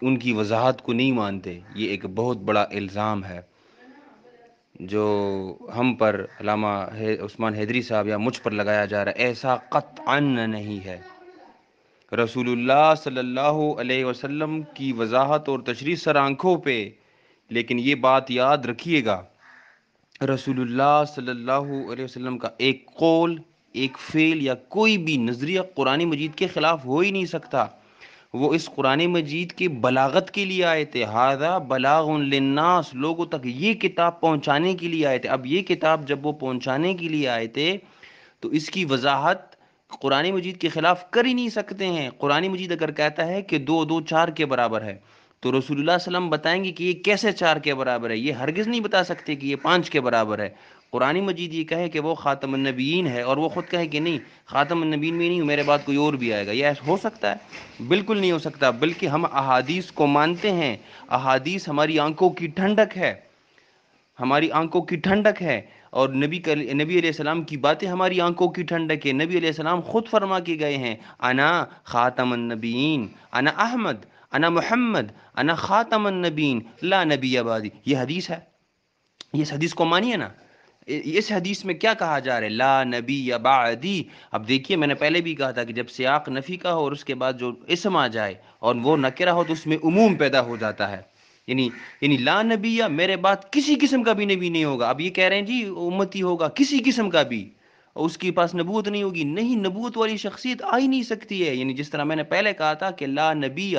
ان کی وضاحت کو نہیں مانتے۔ یہ ایک بہت بڑا الزام ہے جو ہم پر علامہ عثمان حیدری صاحب یا مجھ پر لگایا جا رہا ہے۔ ایسا قطعاً نہیں ہے۔ رسول اللہ صلی اللہ علیہ وسلم کی وضاحت اور تشریح سر آنکھوں پہ، لیکن یہ بات یاد رکھیے گا، رسول اللہ صلی اللہ علیہ وسلم کا ایک قول، ایک فعل یا کوئی بھی نظریہ قرآن مجید کے خلاف ہو ہی نہیں سکتا۔ وہ اس قرآن مجید کی بلاغت کے لیے آئے تھے، ھذا بلاغ للناس، لوگوں تک یہ کتاب پہنچانے کے لیے آئے تھے۔ اب یہ کتاب جب وہ پہنچانے کے لیے آئے تھے تو اس کی وضاحت قرآن مجید کے خلاف کر ہی نہیں سکتے ہیں۔ قرآن مجید اگر کہتا ہے کہ 2 2 4 کے برابر ہے تو رسول اللہ صلی اللہ علیہ وسلم بتائیں گے کہ یہ کیسے 4 کے برابر ہے، یہ ہرگز نہیں بتا سکتے کہ یہ 5 کے برابر ہے۔ قرآن مجید یہ کہے کہ وہ خاتم النبیین ہے اور وہ خود کہے کہ نہیں، خاتم النبیین میں نہیں ہوں، میرے بعد کوئی اور بھی آئے گا، یہ ایسا ہو سکتا ہے؟ بالکل نہیں ہو سکتا۔ بلکہ ہم احادیث کو مانتے ہیں، احادیث ہماری آنکھوں کی ٹھنڈک ہے، ہماری آنکھوں کی ٹھنڈک ہے، اور نبی علیہ السلام کی باتیں ہماری آنکھوں کی ٹھنڈک ہے۔ نبی علیہ السلام خود فرما کے گئے ہیں، انا خاتم النبیین، انا احمد، انا محمد، انا خاتم النبیین، لا نبی بعدی۔ یہ حدیث ہے، یہ اس حدیث کو مانیے نا۔ اس حدیث میں کیا کہا جا رہا ہے؟ لا نبی بعدی۔ اب دیکھیے، میں نے پہلے بھی کہا تھا کہ جب سیاق نفی کا ہو اور اس کے بعد جو اسم آ جائے اور وہ نکرہ ہو تو اس میں عموم پیدا ہو جاتا ہے۔ یعنی لا نبی، یا میرے بعد کسی قسم کا بھی نبی نہیں ہوگا۔ اب یہ کہہ رہے ہیں جی امتی ہوگا کسی قسم کا بھی، اور اس کے پاس نبوت نہیں ہوگی، نہیں، نبوت والی شخصیت آ ہی نہیں سکتی ہے۔ یعنی جس طرح میں نے پہلے کہا تھا کہ لا نبی،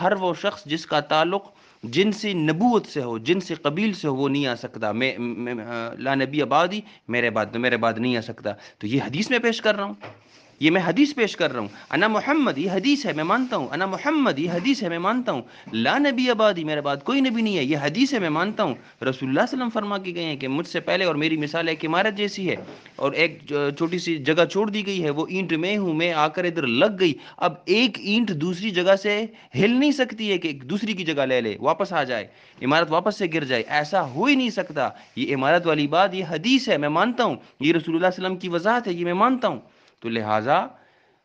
ہر وہ شخص جس کا تعلق جن سے نبوت سے ہو، جن سے قبیل سے ہو، وہ نہیں آ سکتا۔ میں لا نبی بعدی، میرے بعد نہیں آ سکتا۔ تو یہ حدیث میں پیش کر رہا ہوں، یہ میں حدیث پیش کر رہا ہوں۔ انا محمد، یہ حدیث ہے، میں مانتا ہوں۔ انا محمد، یہ حدیث ہے، میں مانتا ہوں۔ لا نبی بعدی، میرے بعد کوئی نبی نہیں ہے، یہ حدیث ہے، میں مانتا ہوں۔ رسول اللہ صلی اللہ علیہ وسلم فرما کے گئے ہیں کہ مجھ سے پہلے، اور میری مثال ایک عمارت جیسی ہے، اور ایک چھوٹی سی جگہ چھوڑ دی گئی ہے، وہ اینٹ میں ہوں، میں آ کر ادھر لگ گئی۔ اب ایک اینٹ دوسری جگہ سے ہل نہیں سکتی ہے کہ دوسری کی جگہ لے لے، واپس آ جائے، عمارت واپس سے گر جائے، ایسا ہو ہی نہیں سکتا۔ یہ عمارت والی بات، یہ حدیث ہے، میں مانتا ہوں۔ یہ رسول اللہ صلی اللہ علیہ وسلم کی وضاحت ہے، یہ میں مانتا ہوں۔ تو لہٰذا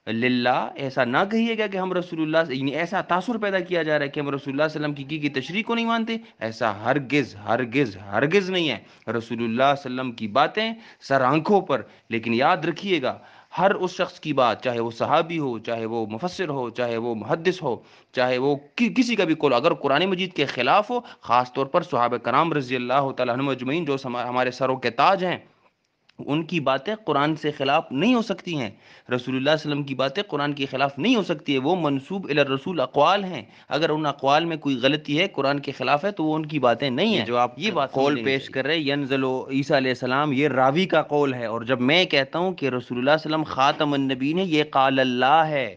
للہ ایسا نہ کہیے گا کہ ہم رسول اللہ، یعنی ایسا تاثر پیدا کیا جا رہا ہے کہ ہم رسول اللہ صلی اللہ علیہ وسلم کی تشریح کو نہیں مانتے۔ ایسا ہرگز ہرگز ہرگز نہیں ہے۔ رسول اللہ صلی اللہ علیہ وسلم کی باتیں سر آنکھوں پر، لیکن یاد رکھیے گا، ہر اس شخص کی بات، چاہے وہ صحابی ہو، چاہے وہ مفسر ہو، چاہے وہ محدث ہو، چاہے وہ کسی کا بھی قول، اگر قرآن مجید کے خلاف ہو، خاص طور پر صحابہ کرام رضی اللہ تعالیٰ عنہم اجمعین جو ہمارے سروں کے تاج ہیں، ان کی باتیں قرآن سے خلاف نہیں ہو سکتی ہیں۔ رسول اللہ صلی اللہ علیہ وسلم کی باتیں قرآن کے خلاف نہیں ہو سکتی ہے، وہ منسوب الی الرسول اقوال ہیں۔ اگر ان اقوال میں کوئی غلطی ہے، قرآن کے خلاف ہے، تو وہ ان کی باتیں نہیں ہیں۔ جو آپ یہ بات قول پیش کر رہے ہیں، ینزل عیسیٰ علیہ السلام، یہ راوی کا قول ہے، اور جب میں کہتا ہوں کہ رسول اللہ صلی اللہ علیہ وسلم خاتم النبیین ہے، یہ قال اللہ ہے،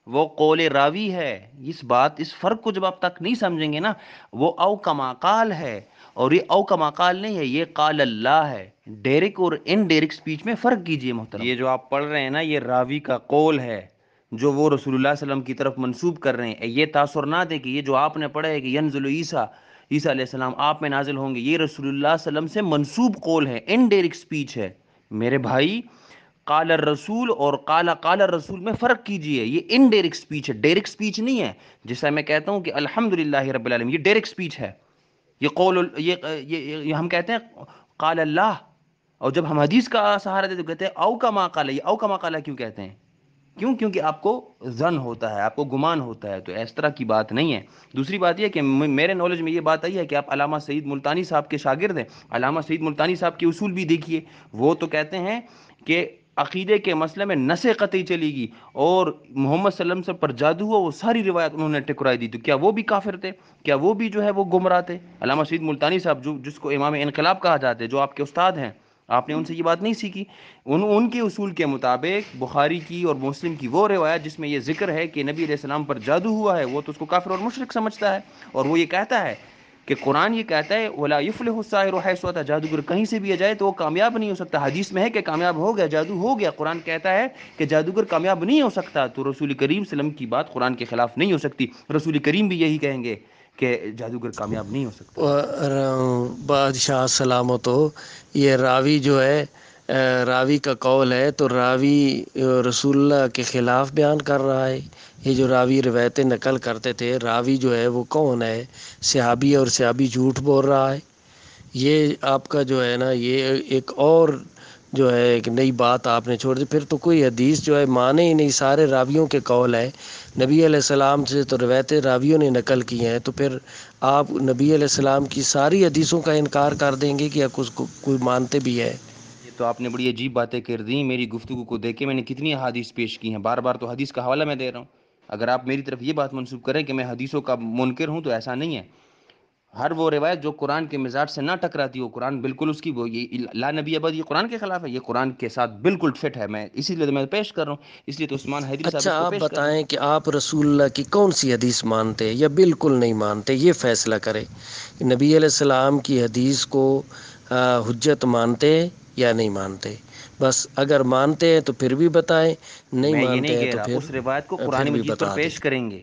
وہ قول راوی ہے۔ اس فرق کو جب آپ تک نہیں سمجھیں گے نا، وہ او کما قال ہے، اور یہ او کما قال نہیں ہے، یہ قال اللہ ہے۔ ڈائریکٹ اور ان ڈائریکٹ سپیچ میں فرق کیجئے محترم۔ یہ جو آپ پڑھ رہے ہیں نا، یہ راوی کا قول ہے جو وہ رسول اللہ صلی اللہ علیہ وسلم کی طرف منسوب کر رہے ہیں۔ یہ تاثر نہ دے کہ یہ جو آپ نے پڑھا ہے کہ ینزل عیسیٰ علیہ السلام آپ میں نازل ہوں گے، یہ رسول اللہ صلی اللہ علیہ وسلم سے منسوب قول ہے، ان ڈائریکٹ سپیچ ہے۔ میرے بھائی، قال الرسول اور قال الرسول میں فرق کیجئے، یہ ان ڈائریکٹ سپیچ ہے، ڈائریکٹ سپیچ نہیں ہے۔ جیسا میں کہتا ہوں کہ الحمدللہ رب العالمین، یہ ڈائریکٹ سپیچ ہے، یہ قول، یہ ہم کہتے ہیں قال اللہ، اور جب ہم حدیث کا سہارا دیتے تو کہتے ہیں او کما قال۔ یہ او کما قال کیوں کہتے ہیں؟ کیوں؟ کیونکہ آپ کو ظن ہوتا ہے، آپ کو گمان ہوتا ہے، تو اس طرح کی بات نہیں ہے۔ دوسری بات یہ کہ میرے نالج میں یہ بات آئی ہے کہ آپ علامہ سعید ملتانی صاحب کے شاگرد ہیں۔ علامہ سعید ملتانی صاحب کے اصول بھی دیکھیے، وہ تو کہتے ہیں کہ عقیدے کے مسئلے میں نص قطعی چلے گی، اور محمد صلی اللہ علیہ وسلم پر جادو ہوا وہ ساری روایت انہوں نے ٹکرائی دی۔ تو کیا وہ بھی کافر تھے؟ کیا وہ بھی جو ہے وہ گمراہ تھے؟ علامہ سعید ملتانی صاحب جس کو امام انقلاب کہا جاتا ہے، جو آپ کے استاد ہیں، آپ نے ان سے یہ بات نہیں سیکھی؟ ان کے اصول کے مطابق بخاری کی اور مسلم کی وہ روایت جس میں یہ ذکر ہے کہ نبی علیہ السلام پر جادو ہوا ہے، وہ تو اس کو کافر اور مشرک سمجھتا ہے، اور وہ یہ کہتا ہے کہ قرآن یہ کہتا ہے وَلَا يُفْلِحُ السَّاحِرُ حَيْثُ أَتَى، جادوگر کہیں سے بھی آ جائے تو وہ کامیاب نہیں ہو سکتا۔ حدیث میں ہے کہ کامیاب ہو گیا، جادو ہو گیا، قرآن کہتا ہے کہ جادوگر کامیاب نہیں ہو سکتا، تو رسول کریم صلی اللہ علیہ وسلم کی بات قرآن کے خلاف نہیں ہو سکتی۔ رسول کریم بھی یہی کہیں گے کہ جادوگر کامیاب نہیں ہو سکتا۔ بادشاہ سلامت ہو، یہ راوی جو ہے راوی کا قول ہے، تو راوی رسول اللہ کے خلاف بیان کر رہا ہے۔ یہ جو راوی روایتیں نقل کرتے تھے، راوی جو ہے وہ کون ہے؟ صحابی، اور صحابی جھوٹ بول رہا ہے۔ یہ آپ کا جو ہے نا، یہ ایک اور جو ہے ایک نئی بات آپ نے چھوڑ دی۔ پھر تو کوئی حدیث جو ہے مانے ہی نہیں، سارے راویوں کے قول ہے۔ نبی علیہ السلام سے تو روایتیں راویوں نے نقل کی ہیں، تو پھر آپ نبی علیہ السلام کی ساری حدیثوں کا انکار کر دیں گے کہ یا کچھ کوئی مانتے بھی ہے؟ یہ تو آپ نے بڑی عجیب باتیں کر دیں۔ میری گفتگو کو دیکھ کے میں نے کتنی احادیث پیش کی ہیں، بار بار تو حدیث کا حوالہ میں دے رہا ہوں۔ اگر آپ میری طرف یہ بات منسوب کریں کہ میں حدیثوں کا منکر ہوں، تو ایسا نہیں ہے۔ ہر وہ روایت جو قرآن کے مزاج سے نہ ٹکراتی ہو، قرآن بالکل اس کی وہ یہ لا نبی ابد، یہ قرآن کے خلاف ہے، یہ قرآن کے ساتھ بالکل فٹ ہے، میں اسی لیے میں پیش کر رہا ہوں، اس لیے تو عثمان حیدری صاحب اچھا، اس کو آپ پیش کر رہے ہیں۔ بتائیں کہ آپ رسول اللہ کی کون سی حدیث مانتے ہیں یا بالکل نہیں مانتے؟ یہ فیصلہ کریں کہ نبی علیہ السلام کی حدیث کو حجت مانتے ہیں یا نہیں مانتے۔ بس اگر مانتے ہیں تو پھر بھی بتائیں، نہیں میں یہ نہیں مانتے ہیں کہہ تو رہا اس روایت کو پھر قرآن بھی مجید پر بتا دیں۔ پیش کریں گے،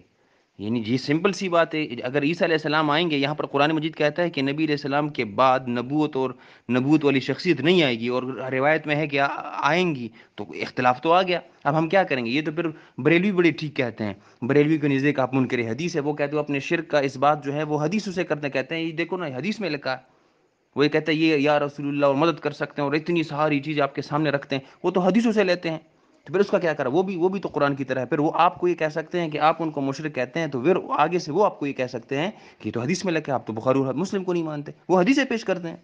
یعنی یہ سمپل سی بات ہے۔ اگر عیسیٰ علیہ السلام آئیں گے، یہاں پر قرآن مجید کہتا ہے کہ نبی علیہ السلام کے بعد نبوت والی شخصیت نہیں آئے گی، اور روایت میں ہے کہ آئیں گی، تو اختلاف تو آ گیا۔ اب ہم کیا کریں گے؟ یہ تو پھر بریلوی بڑے ٹھیک کہتے ہیں، بریلوی کے نزدیک آپ منکر حدیث ہے، وہ کہتے ہیں اپنے شرک کا اس بات جو ہے وہ حدیث سے کرتے ہیں، کہتے ہیں یہ دیکھو نا حدیث میں لکھا ہے، وہ یہ کہتے ہیں یہ یا رسول اللہ اور مدد کر سکتے ہیں، اور اتنی ساری چیز آپ کے سامنے رکھتے ہیں، وہ تو حدیثوں سے لیتے ہیں، تو پھر اس کا کیا کرا؟ وہ بھی تو قرآن کی طرح ہے۔ پھر وہ آپ کو یہ کہہ سکتے ہیں کہ آپ ان کو مشرک کہتے ہیں، تو پھر آگے سے وہ آپ کو یہ کہہ سکتے ہیں کہ یہ تو حدیث میں لکھا ہے، آپ تو بخاری اور مسلم کو نہیں مانتے، وہ حدیثیں پیش کرتے ہیں،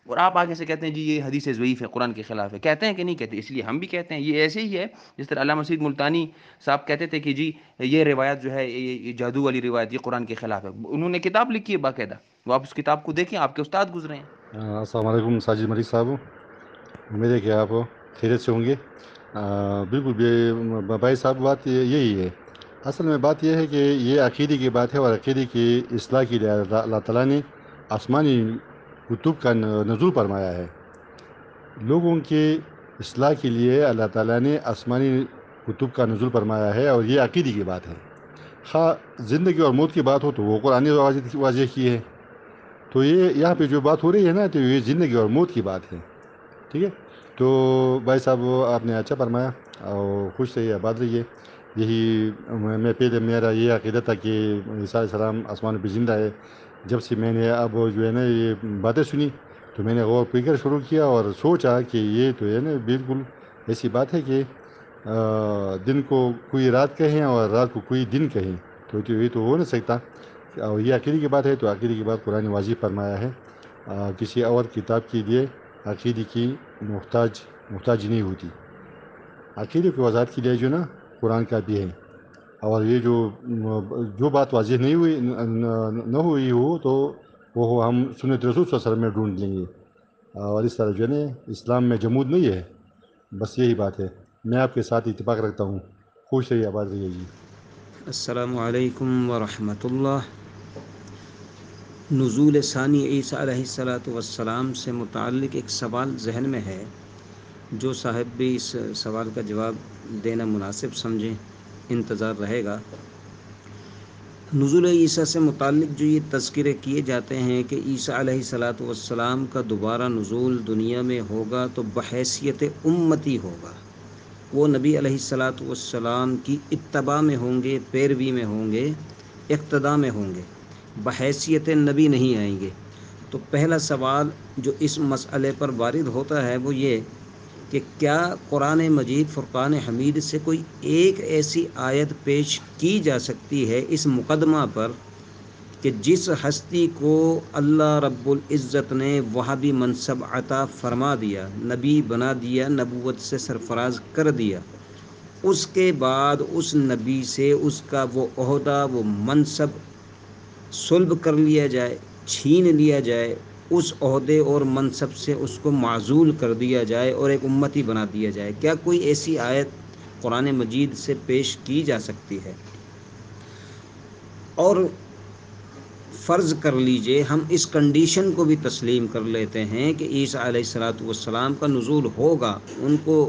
اور آپ آگے سے کہتے ہیں جی یہ حدیث ضعیف ہے، قرآن کے خلاف ہے، کہتے ہیں کہ نہیں کہتے؟ اس لیے ہم بھی کہتے ہیں یہ ایسے ہی ہے جس طرح علامہ سعید ملتانی صاحب کہتے تھے کہ جی یہ روایت جو ہے یہ جادو والی روایت یہ قرآن کے خلاف ہے، انہوں نے کتاب لکھی ہے باقاعدہ، وہ آپ اس کتاب کو دیکھیں، آپ کے استاد گزرے ہیں۔ السلام علیکم ساجد ملک صاحب، امید ہے کہ آپ خیریت سے ہوں گے۔ بالکل بھائی صاحب، بات یہی ہے، اصل میں بات یہ ہے کہ یہ عقیدے کی بات ہے، اور عقیدے کی اصلاح کے لیے اللہ تعالیٰ نے آسمانی کتب کا نزول فرمایا ہے۔ لوگوں کے اصلاح کے لیے اللہ تعالیٰ نے آسمانی کتب کا نزول فرمایا ہے، اور یہ عقیدے کی بات ہے۔ خواہ زندگی اور موت کی بات ہو تو وہ قرآن نے واضح کی ہے، تو یہ یہاں پہ جو بات ہو رہی ہے نا، تو یہ زندگی اور موت کی بات ہے، ٹھیک ہے؟ تو بھائی صاحب آپ نے اچھا فرمایا، اور خوش رہیے، آباد رہیے۔ یہی میں پہلے میرا یہ عقیدہ تھا کہ عیسیٰ علیہ السلام آسمان پہ زندہ ہے۔ جب سے میں نے اب جو ہے نا یہ باتیں سنی، تو میں نے غور و فکر شروع کیا اور سوچا کہ یہ تو ہے نا بالکل ایسی بات ہے کہ دن کو کوئی رات کہیں اور رات کو کوئی دن کہیں، تو یہ تو ہو نہیں سکتا۔ اور یہ عقیدے کی بات ہے، تو عقیدے کی بات قرآن واضح فرمایا ہے، کسی اور کتاب کے لیے عقیدے کی محتاج نہیں ہوتی۔ عقیدے کی وضاحت کے لیے جو نا قرآن کا بھی ہے، اور یہ جو بات واضح نہ ہوئی ہو تو وہ ہم سنت رسول صلی اللہ علیہ وسلم میں ڈھونڈ لیں گے، اور اس طرح جو ہے نا اسلام میں جمود نہیں ہے، بس یہی بات ہے۔ میں آپ کے ساتھ اتفاق رکھتا ہوں۔ خوش رہیے، آباد رہیے جی۔ السلام علیکم ورحمۃ اللہ۔ نزول ثانی عیسیٰ علیہ السلام سے متعلق ایک سوال ذہن میں ہے، جو صاحب بھی اس سوال کا جواب دینا مناسب سمجھیں، انتظار رہے گا۔ نزول عیسیٰ سے متعلق جو یہ تذکرے کیے جاتے ہیں کہ عیسیٰ علیہ السلام کا دوبارہ نزول دنیا میں ہوگا تو بحیثیت امتی ہوگا، وہ نبی علیہ السلام کی اتباع میں ہوں گے، پیروی میں ہوں گے، اقتداء میں ہوں گے، بحیثیت نبی نہیں آئیں گے۔ تو پہلا سوال جو اس مسئلے پر وارد ہوتا ہے وہ یہ کہ کیا قرآن مجید فرقان حمید سے کوئی ایک ایسی آیت پیش کی جا سکتی ہے اس مقدمہ پر کہ جس ہستی کو اللہ رب العزت نے وہابی منصب عطا فرما دیا، نبی بنا دیا، نبوت سے سرفراز کر دیا، اس کے بعد اس نبی سے اس کا وہ عہدہ، وہ منصب سلب کر لیا جائے، چھین لیا جائے، اس عہدے اور منصب سے اس کو معزول کر دیا جائے اور ایک امتی بنا دیا جائے؟ کیا کوئی ایسی آیت قرآن مجید سے پیش کی جا سکتی ہے؟ اور فرض کر لیجئے ہم اس کنڈیشن کو بھی تسلیم کر لیتے ہیں کہ عیسیٰ علیہ السلام کا نزول ہوگا، ان کو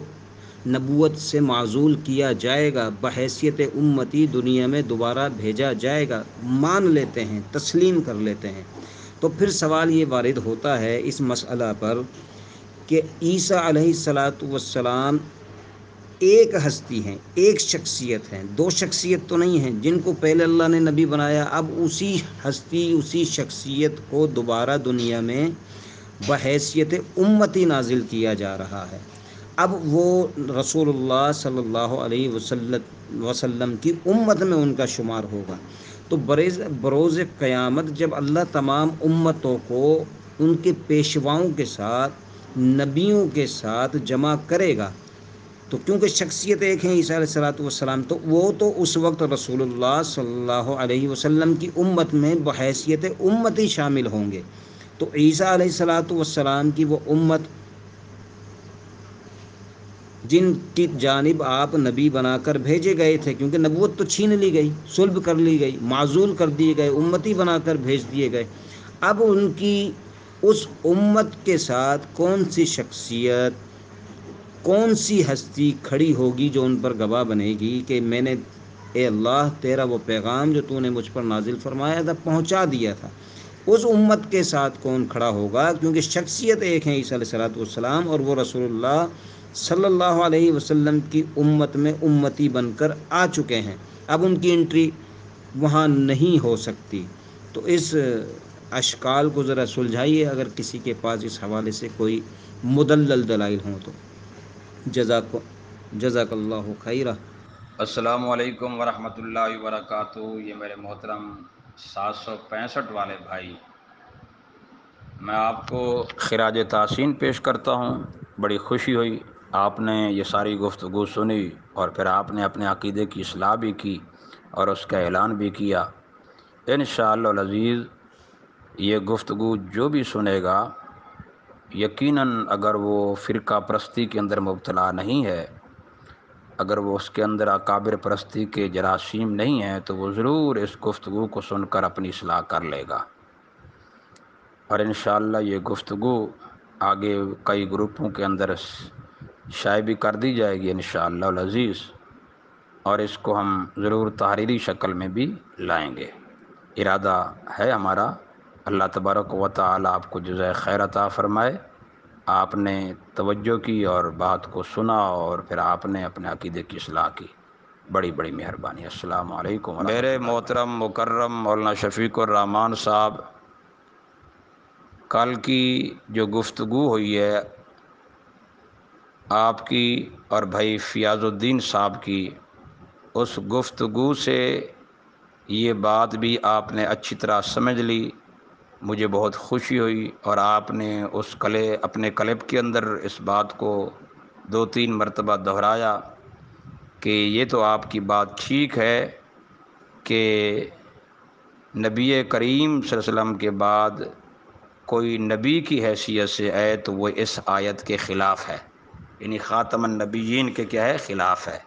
نبوت سے معزول کیا جائے گا، بحیثیت امتی دنیا میں دوبارہ بھیجا جائے گا، مان لیتے ہیں، تسلیم کر لیتے ہیں، تو پھر سوال یہ وارد ہوتا ہے اس مسئلہ پر کہ عیسیٰ علیہ السلام ایک ہستی ہیں، ایک شخصیت ہیں، دو شخصیت تو نہیں ہیں جن کو پہلے اللہ نے نبی بنایا، اب اسی ہستی، اسی شخصیت کو دوبارہ دنیا میں بحیثیت امتی نازل کیا جا رہا ہے۔ اب وہ رسول اللہ صلی اللہ علیہ وسلم کی امت میں ان کا شمار ہوگا، تو بروز قیامت جب اللہ تمام امتوں کو ان کے پیشواؤں کے ساتھ، نبیوں کے ساتھ جمع کرے گا، تو کیونکہ شخصیت ایک ہے عیسیٰ علیہ السلام، تو وہ تو اس وقت رسول اللہ صلی اللہ علیہ وسلم کی امت میں بحیثیت امتی شامل ہوں گے، تو عیسیٰ علیہ السلام کی وہ امت جن کی جانب آپ نبی بنا کر بھیجے گئے تھے، کیونکہ نبوت تو چھین لی گئی، سلب کر لی گئی، معزول کر دیے گئے، امتی بنا کر بھیج دیے گئے، اب ان کی اس امت کے ساتھ کون سی شخصیت، کون سی ہستی کھڑی ہوگی جو ان پر گواہ بنے گی کہ میں نے اے اللہ تیرا وہ پیغام جو تو نے مجھ پر نازل فرمایا تھا پہنچا دیا تھا؟ اس امت کے ساتھ کون کھڑا ہوگا؟ کیونکہ شخصیت ایک ہے عیسیٰ علیہ السلام، اور وہ رسول اللہ صلی اللہ علیہ وسلم کی امت میں امتی بن کر آ چکے ہیں، اب ان کی انٹری وہاں نہیں ہو سکتی۔ تو اس اشکال کو ذرا سلجھائیے اگر کسی کے پاس اس حوالے سے کوئی مدلل دلائل ہوں تو۔ جزاک اللہ خیرہ۔ السلام علیکم ورحمۃ اللہ وبرکاتہ۔ یہ میرے محترم 765 والے بھائی، میں آپ کو خراج تحسین پیش کرتا ہوں۔ بڑی خوشی ہوئی آپ نے یہ ساری گفتگو سنی اور پھر آپ نے اپنے عقیدے کی اصلاح بھی کی اور اس کا اعلان بھی کیا۔ انشاءاللہ العزیز یہ گفتگو جو بھی سنے گا، یقیناً اگر وہ فرقہ پرستی کے اندر مبتلا نہیں ہے، اگر وہ اس کے اندر اکابر پرستی کے جراثیم نہیں ہیں، تو وہ ضرور اس گفتگو کو سن کر اپنی اصلاح کر لے گا، اور انشاءاللہ یہ گفتگو آگے کئی گروپوں کے اندر شائع بھی کر دی جائے گی انشاءاللہ العزیز، اور اس کو ہم ضرور تحریری شکل میں بھی لائیں گے۔ ارادہ ہے ہمارا۔ اللہ تبارک و تعالی آپ کو جزائے خیر عطا فرمائے۔ آپ نے توجہ کی اور بات کو سنا اور پھر آپ نے اپنے عقیدے کی اصلاح کی، بڑی بڑی مہربانی۔ السلام علیکم ورحمۃ اللہ۔ میرے محترم مکرم مولانا شفیق الرحمان صاحب، کل کی جو گفتگو ہوئی ہے آپ کی اور بھائی فیاض الدین صاحب کی، اس گفتگو سے یہ بات بھی آپ نے اچھی طرح سمجھ لی، مجھے بہت خوشی ہوئی، اور آپ نے اس اپنے کلپ کے اندر اس بات کو 2-3 مرتبہ دہرایا کہ یہ تو آپ کی بات ٹھیک ہے کہ نبی کریم صلی اللہ علیہ وسلم کے بعد کوئی نبی کی حیثیت سے آئے تو وہ اس آیت کے خلاف ہے، یعنی خاتم النبیین کے کیا ہے؟ خلاف ہے۔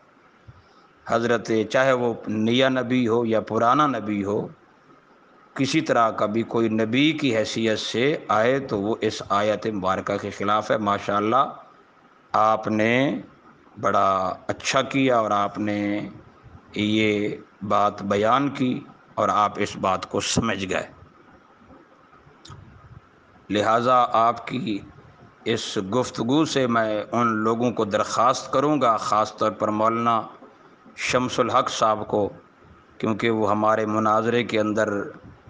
حضرت چاہے وہ نیا نبی ہو یا پرانا نبی ہو، کسی طرح کا بھی کوئی نبی کی حیثیت سے آئے تو وہ اس آیت مبارکہ کے خلاف ہے۔ ماشاءاللہ آپ نے بڑا اچھا کیا اور آپ نے یہ بات بیان کی اور آپ اس بات کو سمجھ گئے، لہٰذا آپ کی اس گفتگو سے میں ان لوگوں کو درخواست کروں گا، خاص طور پر مولانا شمس الحق صاحب کو، کیونکہ وہ ہمارے مناظرے کے اندر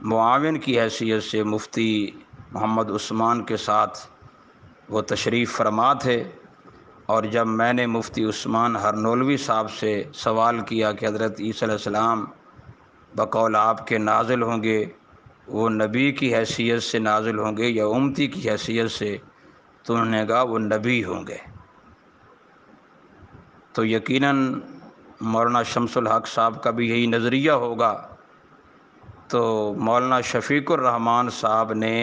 معاون کی حیثیت سے مفتی محمد عثمان کے ساتھ وہ تشریف فرما تھے، اور جب میں نے مفتی عثمان ہرنولوی صاحب سے سوال کیا کہ حضرت عیسیٰ علیہ السلام بقول آپ کے نازل ہوں گے، وہ نبی کی حیثیت سے نازل ہوں گے یا امتی کی حیثیت سے؟ تو انہوں نے کہا وہ نبی ہوں گے۔ تو یقیناً مولانا شمس الحق صاحب کا بھی یہی نظریہ ہوگا۔ تو مولانا شفیق الرحمان صاحب نے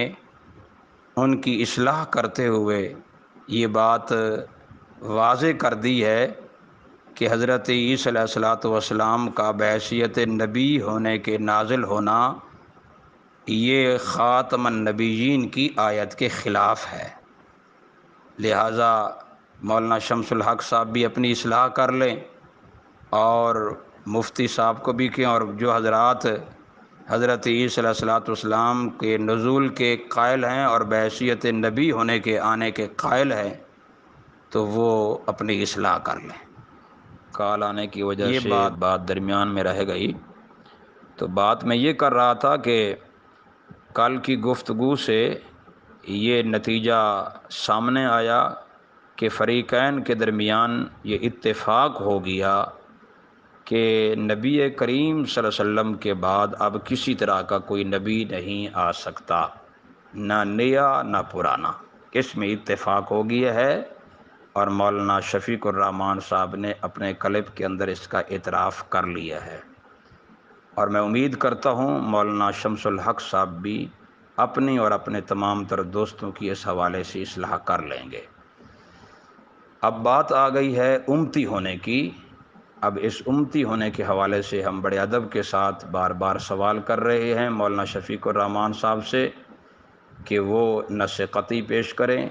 ان کی اصلاح کرتے ہوئے یہ بات واضح کر دی ہے کہ حضرت عیسیٰ علیہ الصلوۃ والسلام کا بحیثیت نبی ہونے کے نازل ہونا یہ خاتم النبیین کی آیت کے خلاف ہے۔ لہٰذا مولانا شمس الحق صاحب بھی اپنی اصلاح کر لیں اور مفتی صاحب کو بھی کہیں، اور جو حضرات حضرت عیسیٰ علیہ الصلوۃ والسلام کے نزول کے قائل ہیں اور بحیثیت نبی ہونے کے آنے کے قائل ہیں تو وہ اپنی اصلاح کر لیں۔ کال آنے کی وجہ سے بات درمیان میں رہ گئی۔ تو بات میں یہ کر رہا تھا کہ کل کی گفتگو سے یہ نتیجہ سامنے آیا کہ فریقین کے درمیان یہ اتفاق ہو گیا کہ نبی کریم صلی اللہ علیہ وسلم کے بعد اب کسی طرح کا کوئی نبی نہیں آ سکتا، نہ نیا نہ پرانا۔ اس میں اتفاق ہو گیا ہے، اور مولانا شفیق الرحمان صاحب نے اپنے کلپ کے اندر اس کا اعتراف کر لیا ہے، اور میں امید کرتا ہوں مولانا شمس الحق صاحب بھی اپنی اور اپنے تمام تر دوستوں کی اس حوالے سے اصلاح کر لیں گے۔ اب بات آ گئی ہے امتی ہونے کی۔ اب اس امتی ہونے کے حوالے سے ہم بڑے ادب کے ساتھ بار بار سوال کر رہے ہیں مولانا شفیق الرحمان صاحب سے کہ وہ نص قطعی پیش کریں۔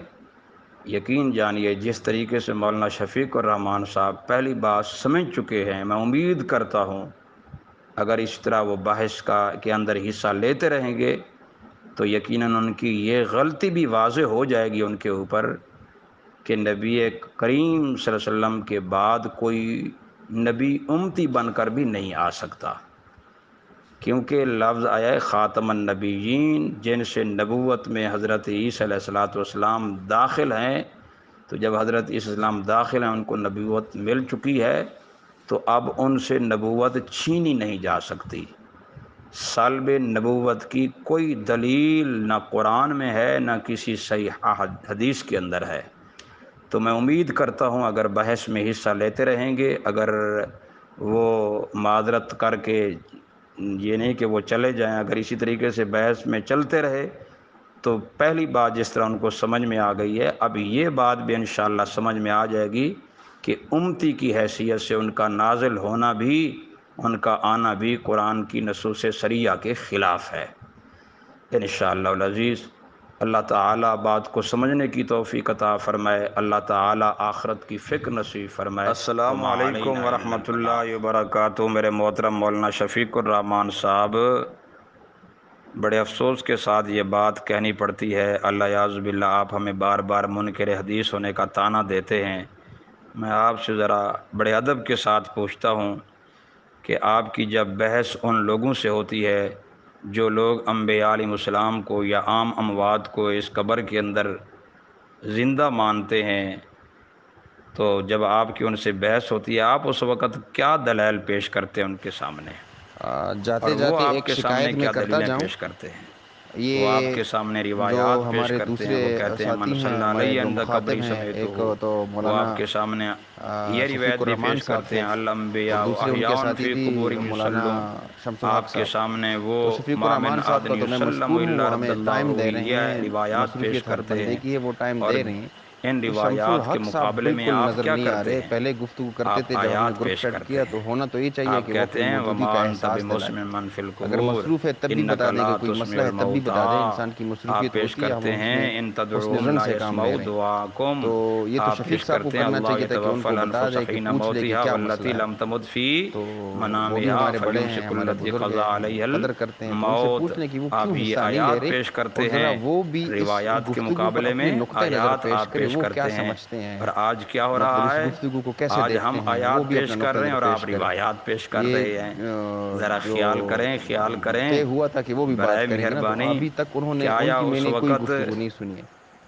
یقین جانیے جس طریقے سے مولانا شفیق الرحمان صاحب پہلی بات سمجھ چکے ہیں، میں امید کرتا ہوں اگر اس طرح وہ بحث کے اندر حصہ لیتے رہیں گے تو یقیناً ان کی یہ غلطی بھی واضح ہو جائے گی ان کے اوپر کہ نبی کریم صلی اللہ علیہ وسلم کے بعد کوئی نبی امتی بن کر بھی نہیں آ سکتا، کیونکہ لفظ آیا ہے خاتم النبیین، جن سے نبوت میں حضرت عیسیٰ علیہ الصلوۃ والسلام داخل ہیں۔ تو جب حضرت عیسیٰ علیہ السلام داخل ہیں، ان کو نبوت مل چکی ہے، تو اب ان سے نبوت چھینی نہیں جا سکتی۔ سلب نبوت کی کوئی دلیل نہ قرآن میں ہے نہ کسی صحیح حدیث کے اندر ہے۔ تو میں امید کرتا ہوں اگر بحث میں حصہ لیتے رہیں گے، اگر وہ معذرت کر کے یہ نہیں کہ وہ چلے جائیں، اگر اسی طریقے سے بحث میں چلتے رہے تو پہلی بات جس طرح ان کو سمجھ میں آ گئی ہے، اب یہ بات بھی انشاءاللہ سمجھ میں آ جائے گی کہ امتی کی حیثیت سے ان کا نازل ہونا بھی، ان کا آنا بھی قرآن کی نصوص صریحہ کے خلاف ہے انشاءاللہ العزیز۔ اللہ تعالیٰ بات کو سمجھنے کی توفیق عطا فرمائے، اللہ تعالیٰ آخرت کی فکر نصیب فرمائے۔ السلام علیکم ورحمۃ اللہ وبرکاتہ۔ میرے محترم مولانا شفیق الرحمان صاحب، بڑے افسوس کے ساتھ یہ بات کہنی پڑتی ہے، اللہ یعوذ باللہ آپ ہمیں بار بار منکر حدیث ہونے کا طعنہ دیتے ہیں۔ میں آپ سے ذرا بڑے ادب کے ساتھ پوچھتا ہوں کہ آپ کی جب بحث ان لوگوں سے ہوتی ہے جو لوگ انبیاء علیہ السلام کو یا عام اموات کو اس قبر کے اندر زندہ مانتے ہیں، تو جب آپ کی ان سے بحث ہوتی ہے آپ اس وقت کیا دلائل پیش کرتے ہیں ان کے سامنے، جاتے اور وہ جاتے آپ ایک کے سامنے شکایت میں کیا کرتا دلیلیں جاؤں، پیش کرتے ہیں؟ وہ آپ یہ کے سامنے جو روایات پیش ہمارے کرتے ہیں، دوسرے وہ کہتے ہیں من ساتھی صلی ہیں، اللہ ہمارے علیہ جو عند مخاطب قبری ہیں، ایک سمیتہ، تو وہ مولانا آپ کے سامنے یہ شفیق روایت بھی الرحمان پیش صاحب کرتے تھے، ہیں اور الانبیاء دوسرے ان کے احیاء ساتھی فی تھی قبورہم مولانا یصلون، شمس الحق آپ کے صاحب۔ سامنے وہ تو شفیق ما من الرحمان صاحب احد کا تو میں یسلم مشکور ہوں، الا وہ رد ہمیں ٹائم اللہ دے رہے یہ ہیں، روایات پیش مصروفیت ہر کرتے بندے ہیں، کی ہے، وہ ٹائم اور دے رہے ہیں۔ ان تو شمس روایات کے الحق صاحب مقابلے میں بالکل آپ نظر کیا نہیں آ کرتے رہے، ہیں؟ پہلے گفتگو کرتے آپ تھے جب ہم نے آیات گروپ پیش سیٹ کرتے کیا ہیں، تو ہونا تو یہ چاہیے آپ کہ وہ کہتے اپنی ہیں موجودگی کا وما انت احساس دلائیں۔ بمسمع من فی اگر القبور مصروف ہے تب بھی انک بتا دیں لا کہ کوئی تسمع مسئلہ ہے تب بھی بتا دیں، الموتى، انسان کی آپ مصروفیت پیش ہوتی ہے، ہم کرتے اس ہیں میں ان حسن تدعوهم ظن لا سے کام لے يسمعوا رہے ہیں۔ دعاءکم، تو یہ تو آپ شفیق پیش صاحب کو کرتے ہیں کرنا اللہ چاہیے تھا کہ ان يتوفى کو بتا الانفس دے کہ حين پوچھ لے کہ موتها کیا مسئلہ والتي ہے، لم تمت في تو وہ بھی منامها ہمارے بڑے ہیں، فليمسك ہمارے التي بزرگ قضى ہیں، ہم عليها قدر کرتے ہیں، تو ان سے الموت۔ پوچھ لیں کہ وہ کیوں آپ حصہ یہ نہیں لے آیات رہے، پیش اور کرتے ذرا ہیں، وہ بھی اس روایات کے گفتگو پر مقابلے اپنے میں نقطۂ نظر آیات پیش آپ کریں، پیش وہ کیا کرتے ہیں، سمجھتے ہیں، اور آج کیا ہو مطلب رہا اس ہے، گفتگو کو کیسے آج ہم دیکھتے ہیں، وہ آیات بھی پیش اپنا کر نقطۂ رہے ہیں نظر اور پیش آپ کریں۔ روایات پیش کر یہ رہے ہیں، ذرا جو خیال کریں، خیال کریں طے ہوا تھا کہ وہ بھی بات برائے کریں گے نا، تو مہربانی۔ ابھی تک انہوں نے، کیا ان آیا کی میں اس نے کوئی وقت گفتگو نہیں سنی ہے۔